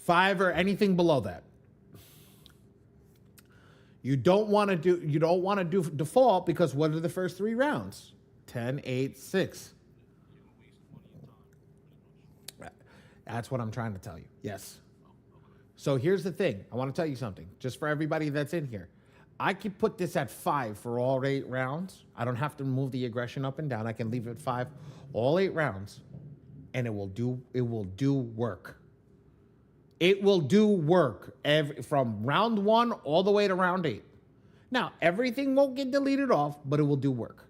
5 or anything below that. You don't want to do default because what are the first 3 rounds? 10, 8, 6. That's what I'm trying to tell you. Yes. So here's the thing. I want to tell you something. Just for everybody that's in here. I could put this at 5 for all 8 rounds. I don't have to move the aggression up and down. I can leave it at 5 all 8 rounds. And it will do work. It will do work from round 1 all the way to round 8. Now, everything won't get deleted off, but it will do work.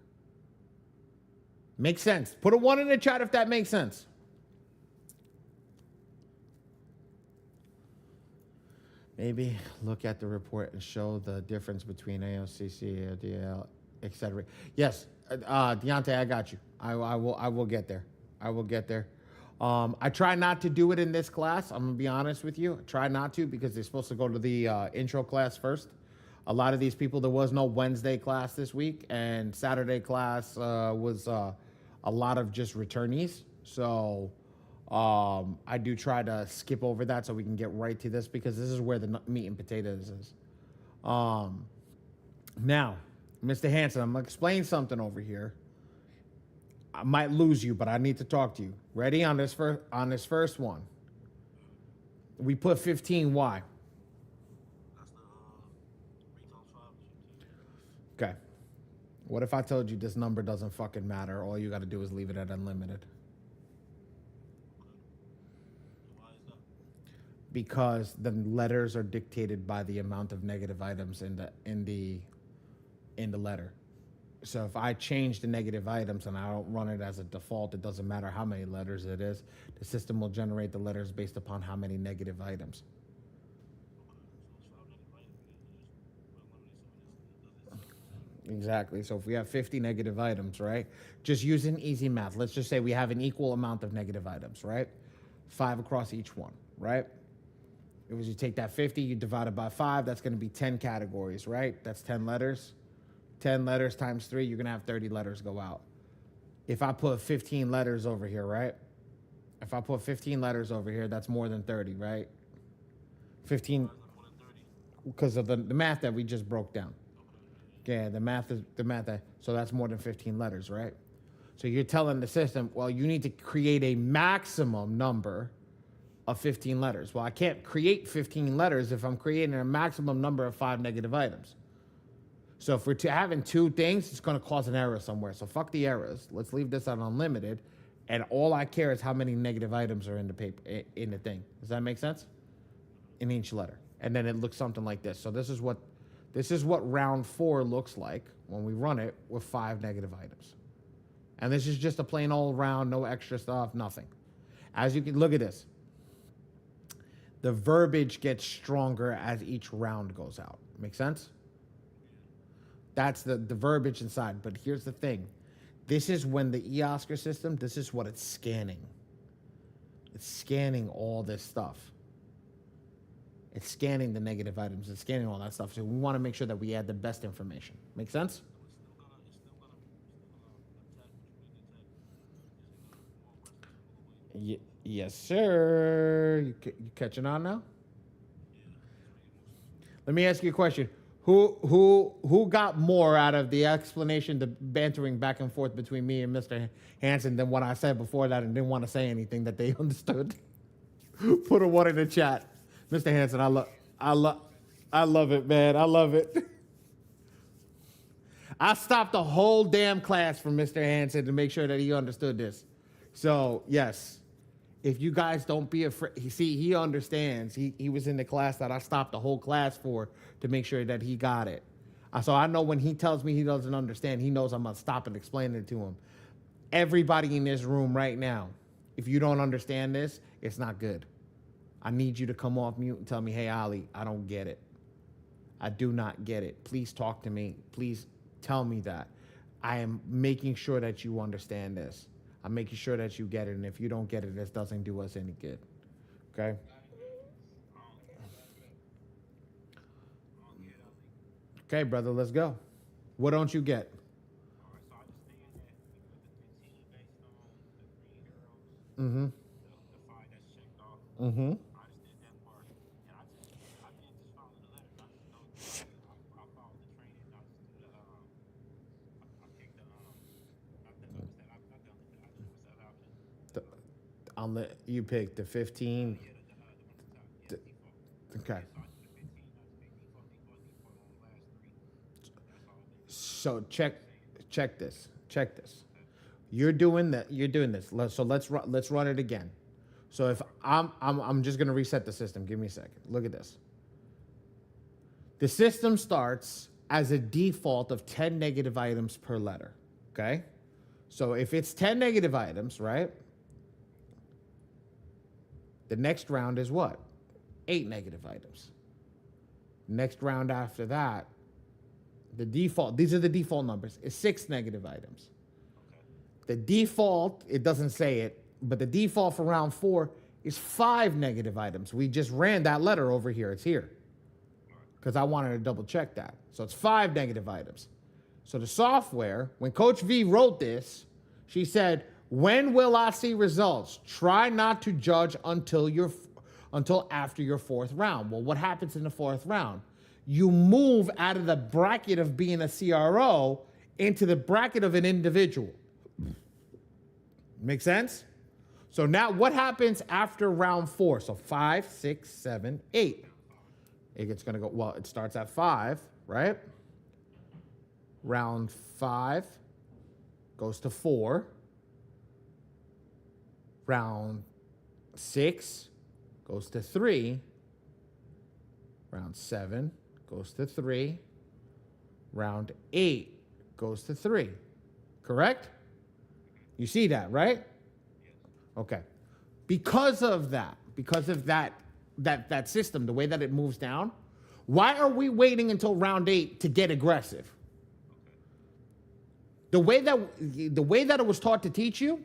Makes sense. Put a 1 in the chat if that makes sense. Maybe look at the report and show the difference between AOCC, ADL, etc. Yes, Deontay, I got you. I will get there. I will get there. I try not to do it in this class. I'm gonna be honest with you. I try not to because they're supposed to go to the intro class first. A lot of these people, there was no Wednesday class this week, and Saturday class was a lot of just returnees. So I do try to skip over that so we can get right to this because this is where the meat and potatoes is. Now, Mr. Hanson, I'm gonna explain something over here. I might lose you, but I need to talk to you. Ready on this first one? We put 15. Why? That's the 3 times 5 is 15. Okay. What if I told you this number doesn't fucking matter? All you got to do is leave it at unlimited. Why is that? Because the letters are dictated by the amount of negative items in the letter. So if I change the negative items and I don't run it as a default, it doesn't matter how many letters it is. The system will generate the letters based upon how many negative items. Exactly. So if we have 50 negative items, right? Just using easy math. Let's just say we have an equal amount of negative items, right? 5 across each one, right? It was you take that 50, you divide it by 5, that's going to be 10 categories, right? That's 10 letters. 10 letters times 3, you're going to have 30 letters go out. If I put 15 letters over here, right? If I put 15 letters over here, that's more than 30, right? 15, because of the math that we just broke down. Yeah, the math. So that's more than 15 letters, right? So you're telling the system, well, you need to create a maximum number of 15 letters. Well, I can't create 15 letters if I'm creating a maximum number of 5 negative items. So if we're having 2 things, it's going to cause an error somewhere. So fuck the errors. Let's leave this on unlimited, and all I care is how many negative items are in the paper in the thing. Does that make sense? In each letter, and then it looks something like this. So this is what round 4 looks like when we run it with 5 negative items. And this is just a plain old round, no extra stuff, nothing. As you can look at this, the verbiage gets stronger as each round goes out. Make sense? That's the verbiage inside. But here's the thing. This is when the eOscar system, this is what it's scanning. It's scanning all this stuff. It's scanning the negative items. It's scanning all that stuff. So we want to make sure that we add the best information. Make sense? Yes, sir. You catching on now? Let me ask you a question. Who got more out of the explanation, the bantering back and forth between me and Mr. Hanson than what I said before that and didn't want to say anything that they understood? Put a 1 in the chat. Mr. Hanson, I love it, man. I love it. I stopped the whole damn class for Mr. Hanson to make sure that he understood this. So, yes, if you guys don't be afraid, he understands. He was in the class that I stopped the whole class for to make sure that he got it. So I know when he tells me he doesn't understand, he knows I'm going to stop and explain it to him. Everybody in this room right now, if you don't understand this, it's not good. I need you to come off mute and tell me, hey, Ali, I don't get it. I do not get it. Please talk to me. Please tell me that. I am making sure that you understand this. I'm making sure that you get it. And if you don't get it, this doesn't do us any good. Okay? Okay, brother, let's go. What don't you get? So I understand that you put the 15 based on the 3 arrows. Mm-hmm. The 5 that's checked off. Mm-hmm. I understand that part. I'll let you pick the 15. Yeah, the high, the one at the top. Yeah, The- default. okay. Yeah, so I did the 15. I just made default on the last three. That's all it is. So Saying. check this. Check this. Okay. You're doing that. You're doing this. So let's run it again. So if I'm just gonna reset the system. Give me a second. Look at this. The system starts as a default of 10 negative items per letter. Okay. So if it's 10 negative items, right? The next round is what? 8 negative items. Next round after that, the default, these are the default numbers, is 6 negative items. Okay. The default, it doesn't say it, but the default for round 4 is 5 negative items. We just ran that letter over here. It's here. Because I wanted to double check that. So it's 5 negative items. So the software, when Coach V wrote this, she said, when will I see results? Try not to judge until after your 4th round. Well, what happens in the 4th round? You move out of the bracket of being a CRO into the bracket of an individual. Make sense? So now what happens after round 4? So 5, 6, 7, 8. It's going to go, well, it starts at 5, right? Round 5 goes to 4. Round 6 goes to 3. Round 7 goes to 3. Round 8 goes to 3. Correct? You see that, right? Yes. Okay. Because of that system, the way that it moves down, why are we waiting until round 8 to get aggressive? Okay. The way that it was taught to teach you,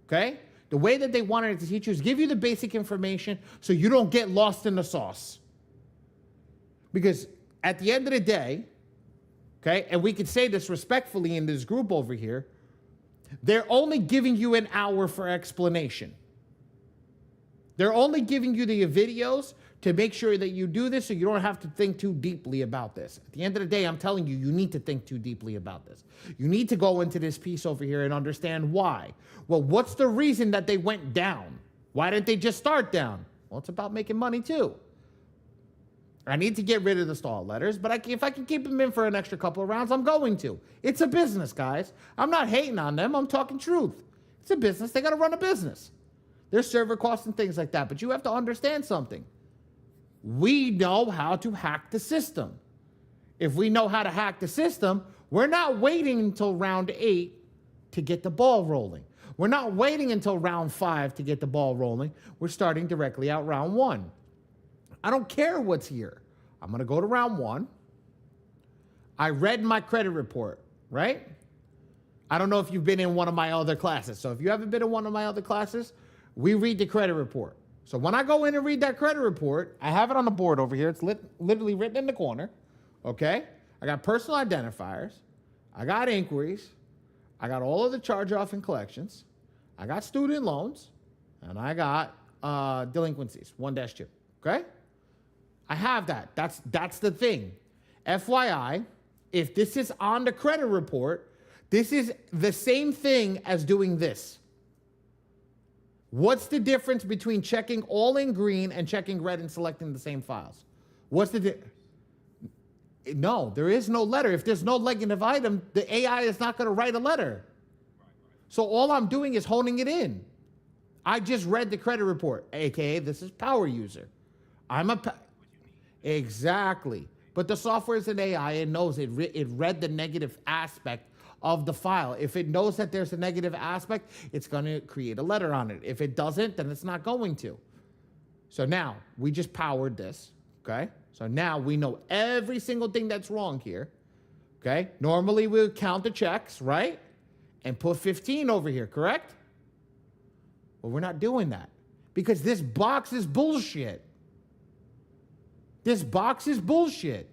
okay? The way that they wanted it to teach you is give you the basic information so you don't get lost in the sauce. Because at the end of the day, okay, and we could say this respectfully in this group over here, they're only giving you an hour for explanation. They're only giving you the videos to make sure that you do this so you don't have to think too deeply about this. At the end of the day, I'm telling you, you need to think too deeply about this. You need to go into this piece over here and understand why. Well, what's the reason that they went down? Why didn't they just start down? Well, it's about making money too. I need to get rid of the stall letters, but if I can keep them in for an extra couple of rounds, I'm going to. It's a business, guys. I'm not hating on them. I'm talking truth. It's a business. They got to run a business. There's server costs and things like that, but you have to understand something. We know how to hack the system. If we know how to hack the system, we're not waiting until round 8 to get the ball rolling. We're not waiting until round 5 to get the ball rolling. We're starting directly out round 1. I don't care what's here. I'm going to go to round 1. I read my credit report, right? I don't know if you've been in one of my other classes. So if you haven't been in one of my other classes, we read the credit report. So when I go in and read that credit report, I have it on the board over here. It's literally written in the corner, okay? I got personal identifiers. I got inquiries. I got all of the charge-off and collections. I got student loans. And I got delinquencies, 1-2, okay? I have that. That's the thing. FYI, if this is on the credit report, this is the same thing as doing this. What's the difference between checking all in green and checking red and selecting the same files? What's the No, there is no letter. If there's no negative item, the AI is not going to write a letter. So all I'm doing is honing it in. I just read the credit report, aka this is power user. Exactly. But the software is an AI. It knows it read the negative aspect of the file. If it knows that there's a negative aspect, it's going to create a letter on it. If it doesn't, then it's not going to. So now we just powered this, okay? So now we know every single thing that's wrong here, okay? Normally we would count the checks, right? And put 15 over here, correct? Well, we're not doing that because this box is bullshit. This box is bullshit.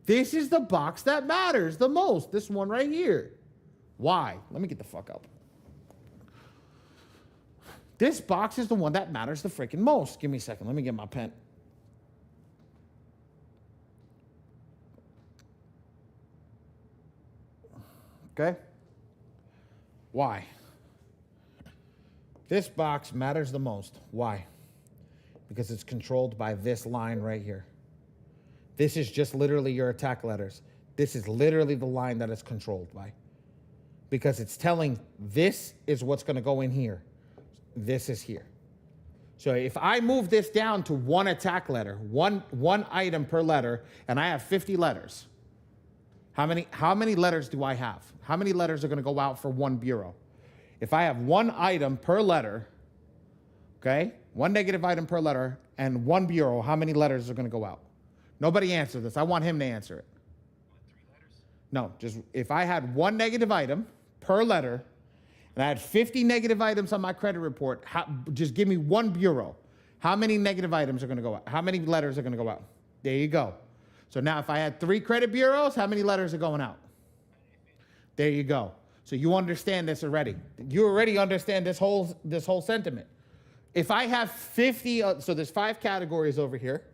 This is the box that matters the most. This one right here. Why? Let me get the fuck up. This box is the one that matters the freaking most. Give me a second. Let me get my pen. Okay? Why? This box matters the most. Why? Because it's controlled by this line right here. This is just literally your attack letters. This is literally the line that it's controlled by. Because it's telling this is what's going to go in here. This is here. So if I move this down to one attack letter, one item per letter, and I have 50 letters, how many letters do I have? How many letters are going to go out for one bureau? If I have one item per letter, okay, one negative item per letter, and one bureau, how many letters are going to go out? Nobody answer this. I want him to answer it. What, 3 letters? No, just if I had one negative item per letter, and I had 50 negative items on my credit report, just give me one bureau. How many negative items are going to go out? How many letters are going to go out? There you go. So now if I had 3 credit bureaus, how many letters are going out? There you go. So you understand this already. You already understand this whole sentiment. If I have 50, so there's 5 categories over here.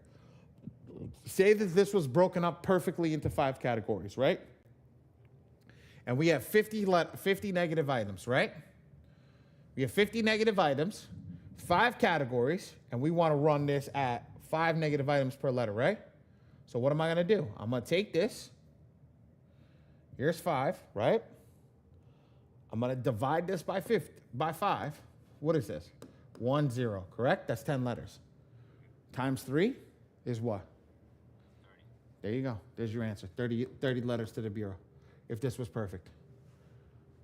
Say that this was broken up perfectly into 5 categories, right? And we have 50 negative items, right? We have 50 negative items, 5 categories, and we want to run this at 5 negative items per letter, right? So what am I going to do? I'm going to take this. Here's 5, right? I'm going to divide this by 5. What is this? 1, 0, correct? That's 10 letters. Times 3 is what? 30. There you go. There's your answer. 30 letters to the bureau, if this was perfect.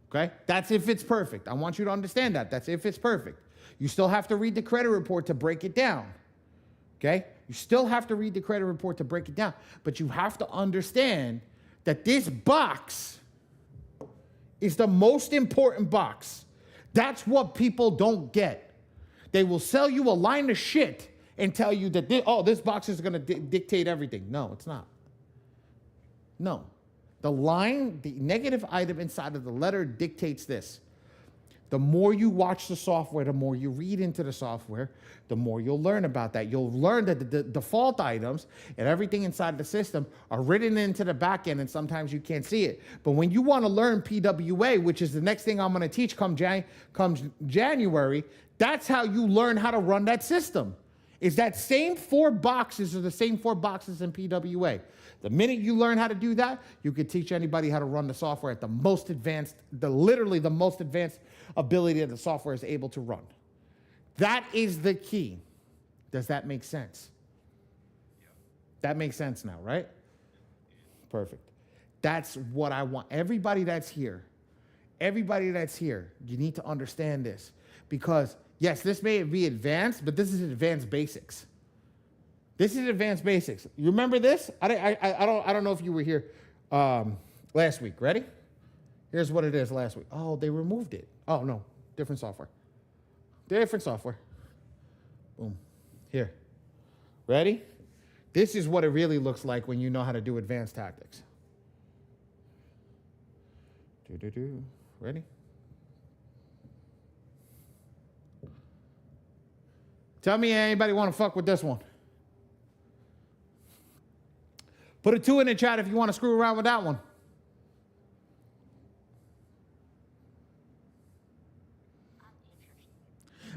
Okay? That's if it's perfect. I want you to understand that. That's if it's perfect. You still have to read the credit report to break it down. Okay? You still have to read the credit report to break it down. But you have to understand that this box is the most important box. That's what people don't get. They will sell you a line of shit and tell you that, this box is going to dictate everything. No, it's not. No. The negative item inside of the letter dictates this. The more you watch the software, the more you read into the software, the more you'll learn about that. You'll learn that the default items and everything inside the system are written into the back end, and sometimes you can't see it. But when you want to learn PWA, which is the next thing I'm going to teach come January, that's how you learn how to run that system. Is that same 4 boxes are the same 4 boxes in PWA. The minute you learn how to do that, you could teach anybody how to run the software at the most advanced, literally the most advanced ability that the software is able to run. That is the key. Does that make sense? Yeah. That makes sense now, right? Perfect. That's what I want. Everybody that's here, you need to understand this. Because, yes, this may be advanced, but this is advanced basics. This is advanced basics. You remember this? I don't know if you were here last week. Ready? Here's what it is last week. Oh, they removed it. Oh, no. Different software. Different software. Boom. Here. Ready? This is what it really looks like when you know how to do advanced tactics. Ready? Tell me anybody want to fuck with this one. Put a 2 in the chat if you want to screw around with that one.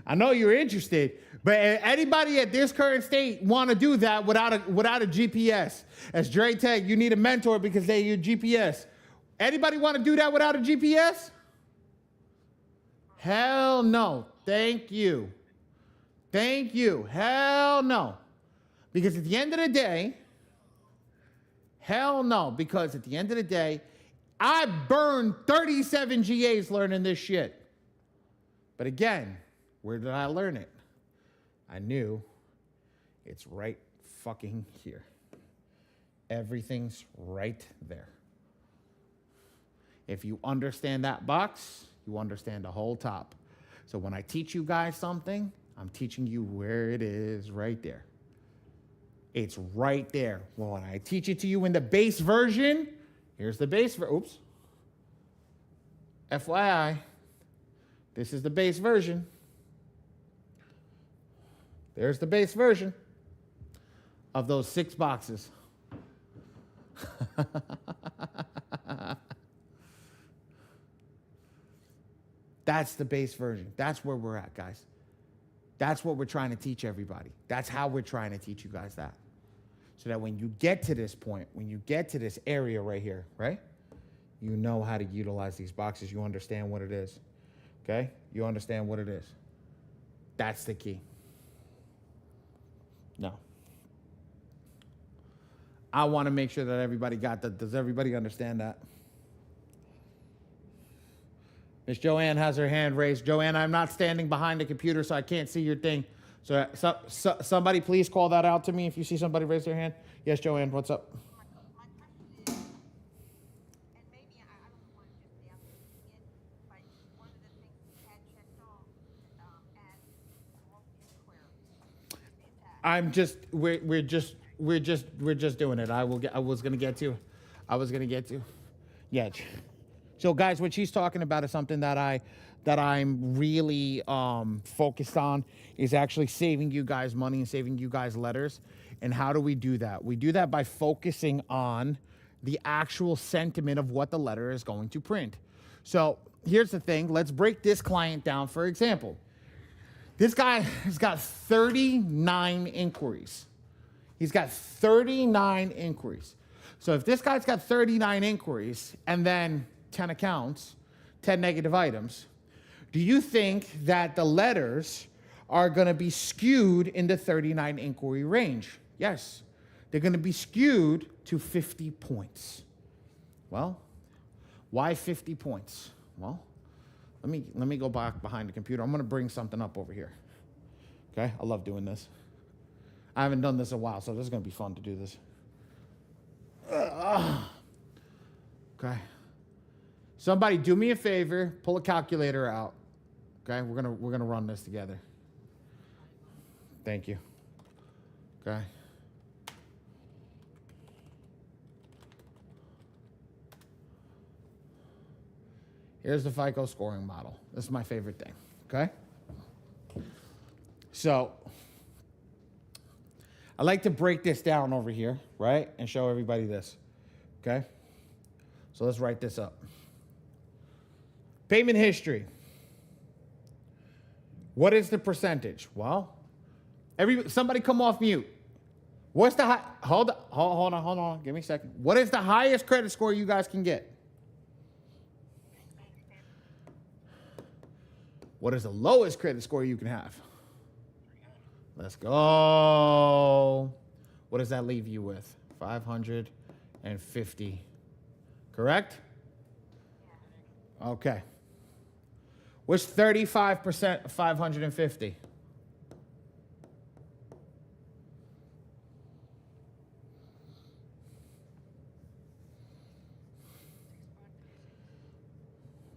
I know you're interested, but anybody at this current state want to do that without a GPS? As Dre Tag, you need a mentor because they're your GPS. Anybody want to do that without a GPS? Hell no. Thank you. Thank you. Hell no. Because at the end of the day, I burned 37 GAs learning this shit. But again, where did I learn it? I knew it's right fucking here. Everything's right there. If you understand that box, you understand the whole top. So when I teach you guys something, I'm teaching you where it is right there. It's right there. Well, when I teach it to you in the base version, here's the base version. Oops. FYI, this is the base version. There's the base version of those 6 boxes. That's the base version. That's where we're at, guys. That's what we're trying to teach everybody. That's how we're trying to teach you guys that. So that when you get to this point, when you get to this area right here, right? You know how to utilize these boxes. You understand what it is. Okay? You understand what it is. That's the key. No. I want to make sure that everybody got that. Does everybody understand that? Miss Joanne has her hand raised. Joanne, I'm not standing behind the computer, so I can't see your thing. So somebody please call that out to me if you see somebody raise their hand. Yes, Joanne, what's up? My question is, and maybe I don't want to just be out there saying it, but one of the things we had checked off as all inquiries is that I'm just we're just doing it. I was gonna get to. Yeah. So guys, what she's talking about is something that I'm really focused on, is actually saving you guys money and saving you guys letters. And how do we do that? We do that by focusing on the actual sentiment of what the letter is going to print. So here's the thing. Let's break this client down, for example. This guy has got 39 inquiries. He's got 39 inquiries. So if this guy's got 39 inquiries and then 10 accounts, 10 negative items, do you think that the letters are going to be skewed in the 39 inquiry range? Yes. They're going to be skewed to 50 points. Well, why 50 points? Well, let me go back behind the computer. I'm going to bring something up over here. Okay? I love doing this. I haven't done this in a while, so this is going to be fun to do this. Okay. Somebody do me a favor, pull a calculator out. Okay? We're going to run this together. Thank you. Okay? Here's the FICO scoring model. This is my favorite thing. Okay? So, I like to break this down over here, right? And show everybody this. Okay? So let's write this up. Payment history. What is the percentage? Well, somebody come off mute. What's the hold on. Give me a second. What is the highest credit score you guys can get? What is the lowest credit score you can have? Let's go. What does that leave you with? 550. Correct? Okay. What's 35% of 550?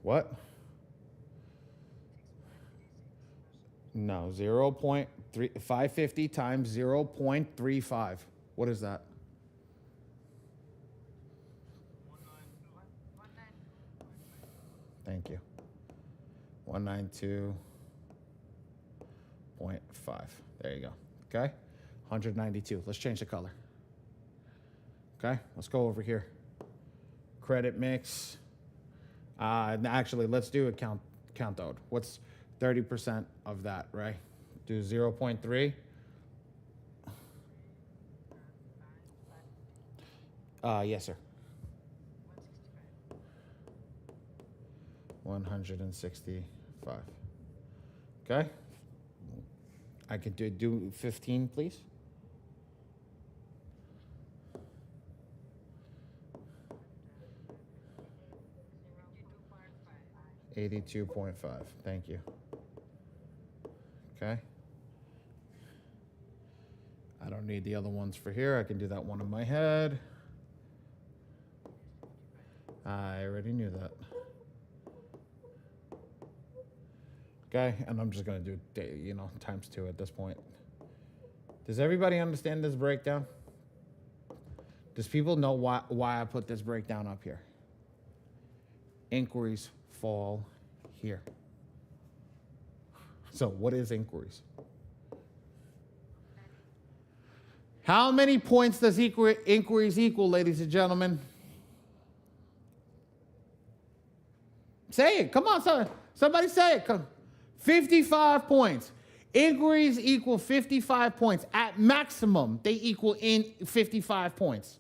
What? No, 550 times 0.35. What is that? 192. Thank you. 192.5. There you go. Okay? 192. Let's change the color. Okay? Let's go over here. Credit mix. Actually, let's do a count out. What's 30% of that, right? Do 0.3. Yes, sir. 165. Okay. I could do 15, please. $82.5. Thank you. Okay. I don't need the other ones for here. I can do that one in my head. I already knew that. Okay, and I'm just going to do, times 2 at this point. Does everybody understand this breakdown? Does people know why I put this breakdown up here? Inquiries fall here. So what is inquiries? How many points does inquiries equal, ladies and gentlemen? Say it. Come on, Somebody say it. Come. 55 points. Inquiries equal 55 points. At maximum, they equal in 55 points.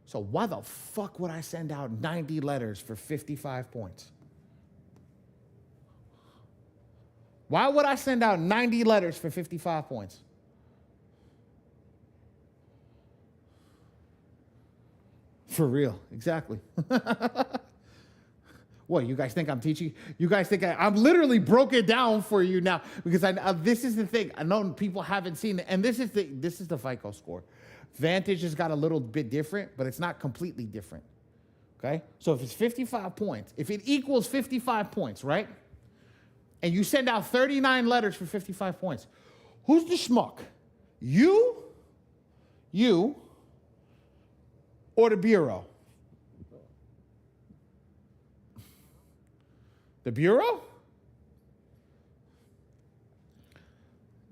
So why the fuck would I send out 90 letters for 55 points? Why would I send out 90 letters for 55 points? For real, exactly. What, you guys think I'm teaching? You guys think I'm literally broke it down for you now because this is the thing. I know people haven't seen it, and this is the FICO score. Vantage has got a little bit different, but it's not completely different. Okay, so if it's 55 points, if it equals 55 points, right? And you send out 39 letters for 55 points, who's the schmuck? You, or the Bureau? The Bureau?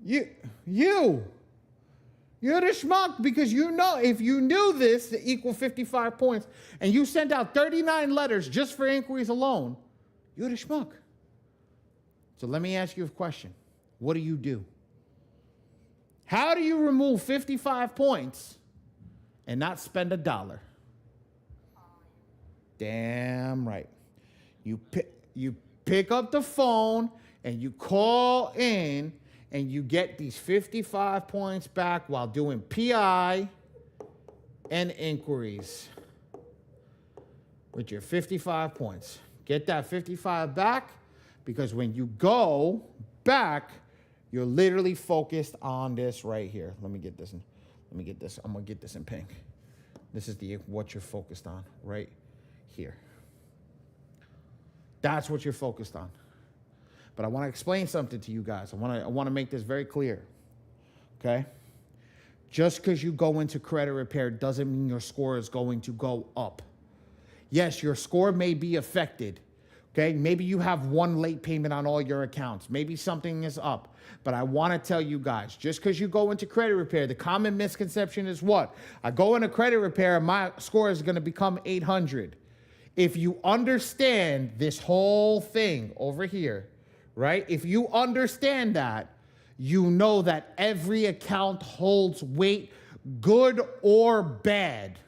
You. You're the schmuck because you know if you knew this to equal 55 points and you sent out 39 letters just for inquiries alone, you're the schmuck. So let me ask you a question. What do? How do you remove 55 points and not spend $1? Damn right. You pick up the phone and you call in and you get these 55 points back while doing PI and inquiries with your 55 points. Get that 55 back because when you go back, you're literally focused on this right here. Let me get this. I'm going to get this in pink. This is what you're focused on right here. That's what you're focused on. But I want to explain something to you guys. I want to make this very clear. Okay? Just because you go into credit repair doesn't mean your score is going to go up. Yes, your score may be affected. Okay? Maybe you have one late payment on all your accounts. Maybe something is up. But I want to tell you guys, just because you go into credit repair, the common misconception is what? I go into credit repair and my score is going to become 800. If you understand this whole thing over here, right? If you understand that, you know that every account holds weight, good or bad.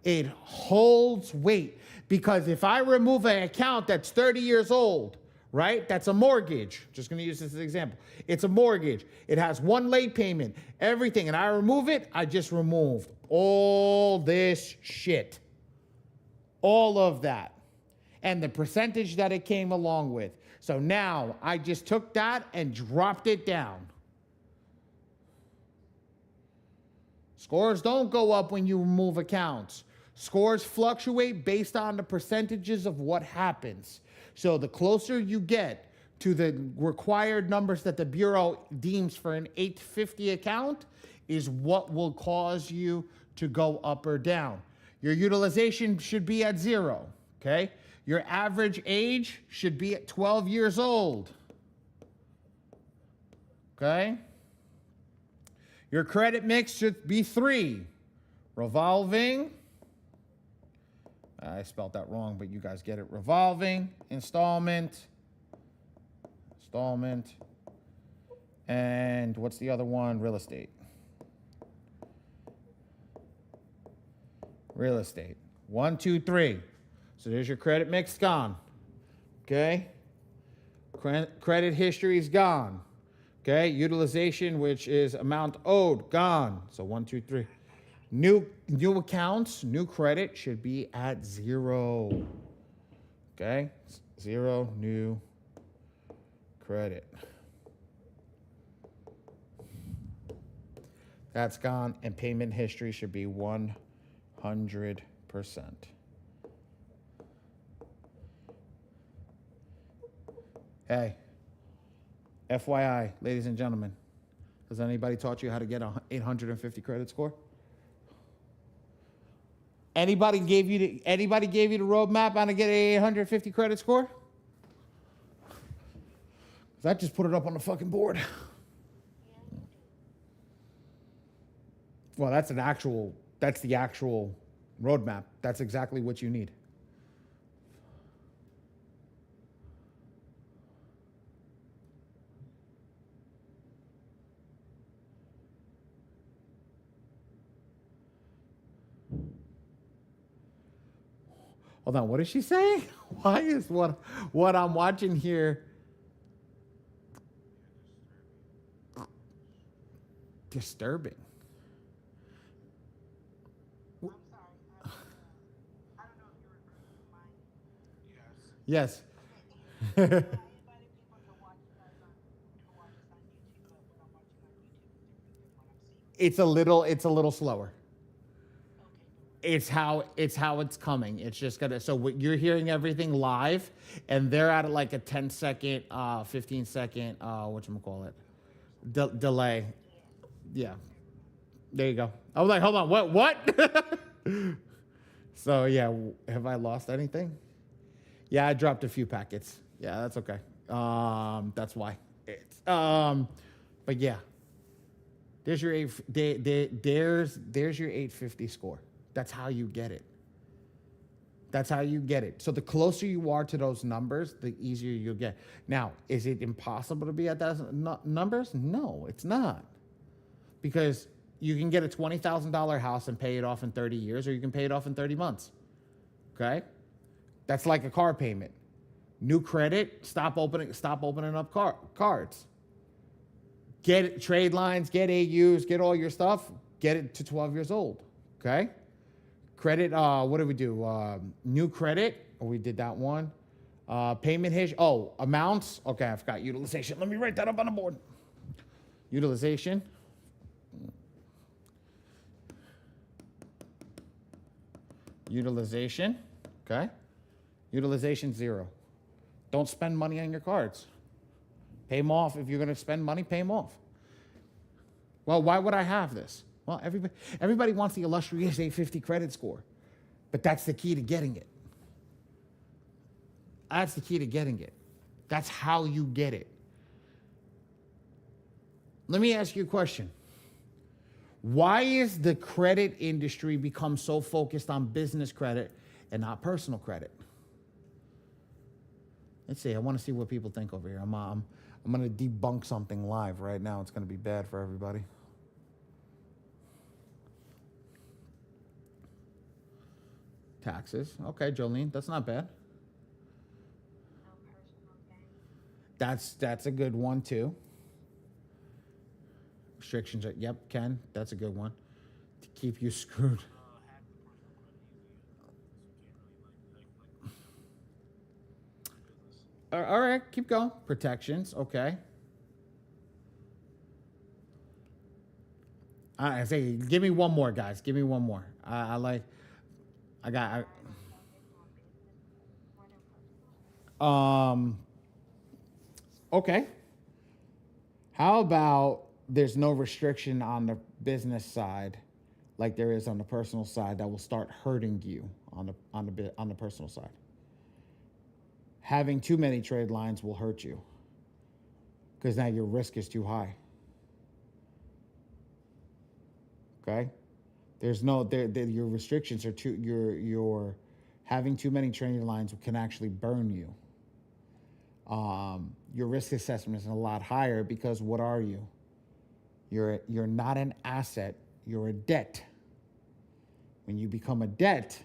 It holds weight. Because if I remove an account that's 30 years old, right? That's a mortgage. Just going to use this as an example. It's a mortgage. It has one late payment, everything. And I remove it, I just removed all this shit. All of that. And the percentage that it came along with. So now I just took that and dropped it down. Scores don't go up when you remove accounts. Scores fluctuate based on the percentages of what happens. So the closer you get to the required numbers that the Bureau deems for an 850 account is what will cause you to go up or down. Your utilization should be at 0, okay? Your average age should be at 12 years old. Okay? Your credit mix should be 3. Revolving. I spelled that wrong, but you guys get it. Revolving, installment, and what's the other one? Real estate. Real estate. 1, 2, 3. So there's your credit mix gone. Okay? Credit history is gone. Okay? Utilization, which is amount owed, gone. So 1, 2, 3. New accounts, new credit should be at 0. Okay? 0 new credit. That's gone. And payment history should be 100%. Hey, FYI, ladies and gentlemen, has anybody taught you how to get an 850 credit score? Anybody gave you the roadmap on how to get an 850 credit score? I just put it up on the fucking board. Well, that's the actual roadmap. That's exactly what you need. Hold on, what is she saying? Why is what I'm watching here disturbing? I'm sorry. I don't know if you're referring to mine. Yes. Yes. Okay. I invited people to watch you guys on to watch us on YouTube, but what I'm watching on YouTube is different than what I'm seeing. It's a little slower. Okay, no worries. It's how it's coming. It's just gonna, so what you're hearing everything live, and they're at like a 10-second, 15-second, whatchamacallit, delay. Yeah. Yeah, Never mind. there you go. I was like, hold on, what? So yeah, have I lost anything? Yeah, I dropped a few packets. Yeah, that's okay. That's why. But yeah, there's your there's your 850 score. That's how you get it. That's how you get it. So the closer you are to those numbers, the easier you'll get. Now, is it impossible to be at those numbers? No, it's not. Because you can get a $20,000 house and pay it off in 30 years, or you can pay it off in 30 months. Okay? That's like a car payment. New credit, stop opening up cards. Get trade lines, get AUs, get all your stuff, get it to 12 years old. Okay? Credit, what did we do? New credit, we did that one. Payment history, amounts. Okay, I forgot utilization. Let me write that up on the board. Utilization. Utilization, okay? Utilization 0. Don't spend money on your cards. Pay them off. If you're going to spend money, pay them off. Well, why would I have this? Well, everybody wants the illustrious 850 credit score, but that's the key to getting it. That's the key to getting it. That's how you get it. Let me ask you a question. Why is the credit industry become so focused on business credit and not personal credit? Let's see. I want to see what people think over here. I'm going to debunk something live right now. It's going to be bad for everybody. Taxes. Okay, Jolene, that's not bad. No personal gain. That's a good one too. Restrictions. Yep, Ken, that's a good one to keep you screwed. Hack the personal credit easy. So you can't really business. All right, keep going. Protections. Okay. I say, give me one more, guys. Give me one more. I got. More than personal. Okay. How about there's no restriction on the business side, like there is on the personal side, that will start hurting you on the personal side. Having too many trade lines will hurt you because now your risk is too high. Okay, there's no your restrictions are too your having too many trading lines can actually burn you. Your risk assessment is a lot higher because what are you? You're not an asset. You're a debt. When you become a debt,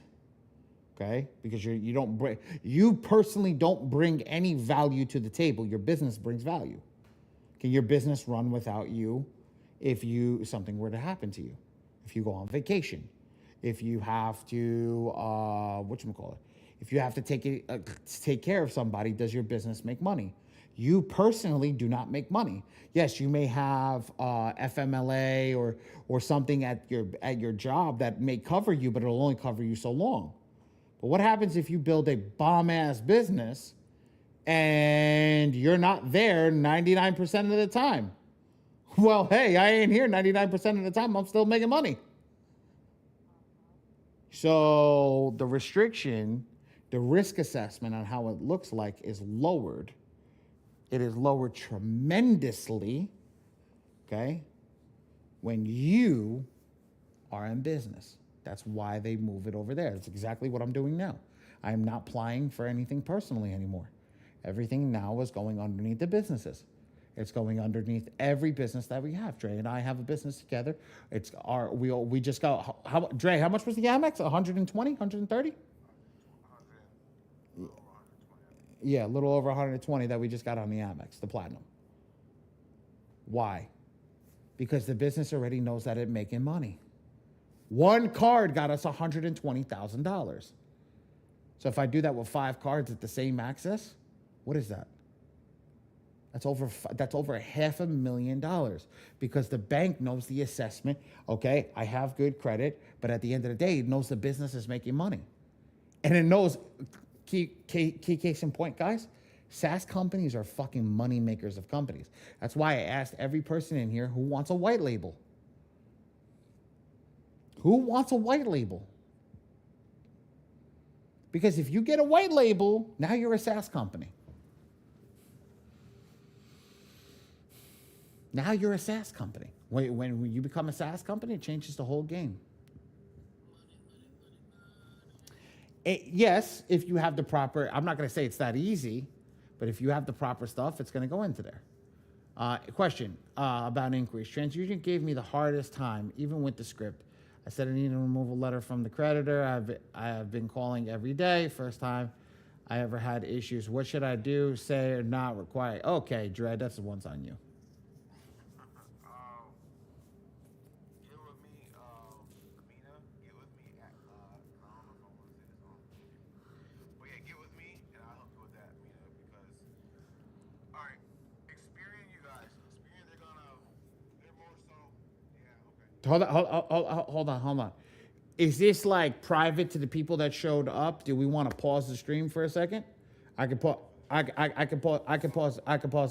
okay, because you personally don't bring any value to the table. Your business brings value. Can your business run without you if something were to happen to you? If you go on vacation, if you have to if you have to take care of somebody, does your business make money? You personally do not make money. Yes, you may have FMLA or something at your job that may cover you, but it'll only cover you so long. But what happens if you build a bomb-ass business and you're not there 99% of the time? Well, hey, I ain't here 99% of the time. I'm still making money. So the restriction, the risk assessment on how it looks like is lowered. It is lowered tremendously, okay, when you are in business. That's why they move it over there. That's exactly what I'm doing now. I am not applying for anything personally anymore. Everything now is going underneath the businesses. It's going underneath every business that we have. Dre and I have a business together. We just got, Dre, how much was the Amex? 120, 130? 120. Yeah, a little over 120 that we just got on the Amex, the Platinum. Why? Because the business already knows that it's making money. One card got us $120,000. So if I do that with 5 cards at the same access, what is that? That's over $500,000 because the bank knows the assessment. Okay, I have good credit, but at the end of the day, it knows the business is making money, and it knows. Key case in point, guys. SaaS companies are fucking money makers of companies. That's why I asked every person in here who wants a white label. Who wants a white label? Because if you get a white label, now you're a SaaS company. Now you're a SaaS company. When you become a SaaS company, it changes the whole game. Yes, if you have the proper, I'm not going to say it's that easy, but if you have the proper stuff, it's going to go into there. Question about inquiries. TransUnion gave me the hardest time, even with the script. I said I need a removal letter from the creditor. I have been calling every day. First time I ever had issues. What should I do? Say or not require? Okay, Dread, that's the one's on you. Get with me, Amina. Get with me at, I don't know if I want to say this on. But yeah, get with me and I'll help you with that, Amina, because, alright, Experian, you guys. Experian, they're more so, yeah, okay. Hold on. Is this like private to the people that showed up? Do we want to pause the stream for a second? I can pause the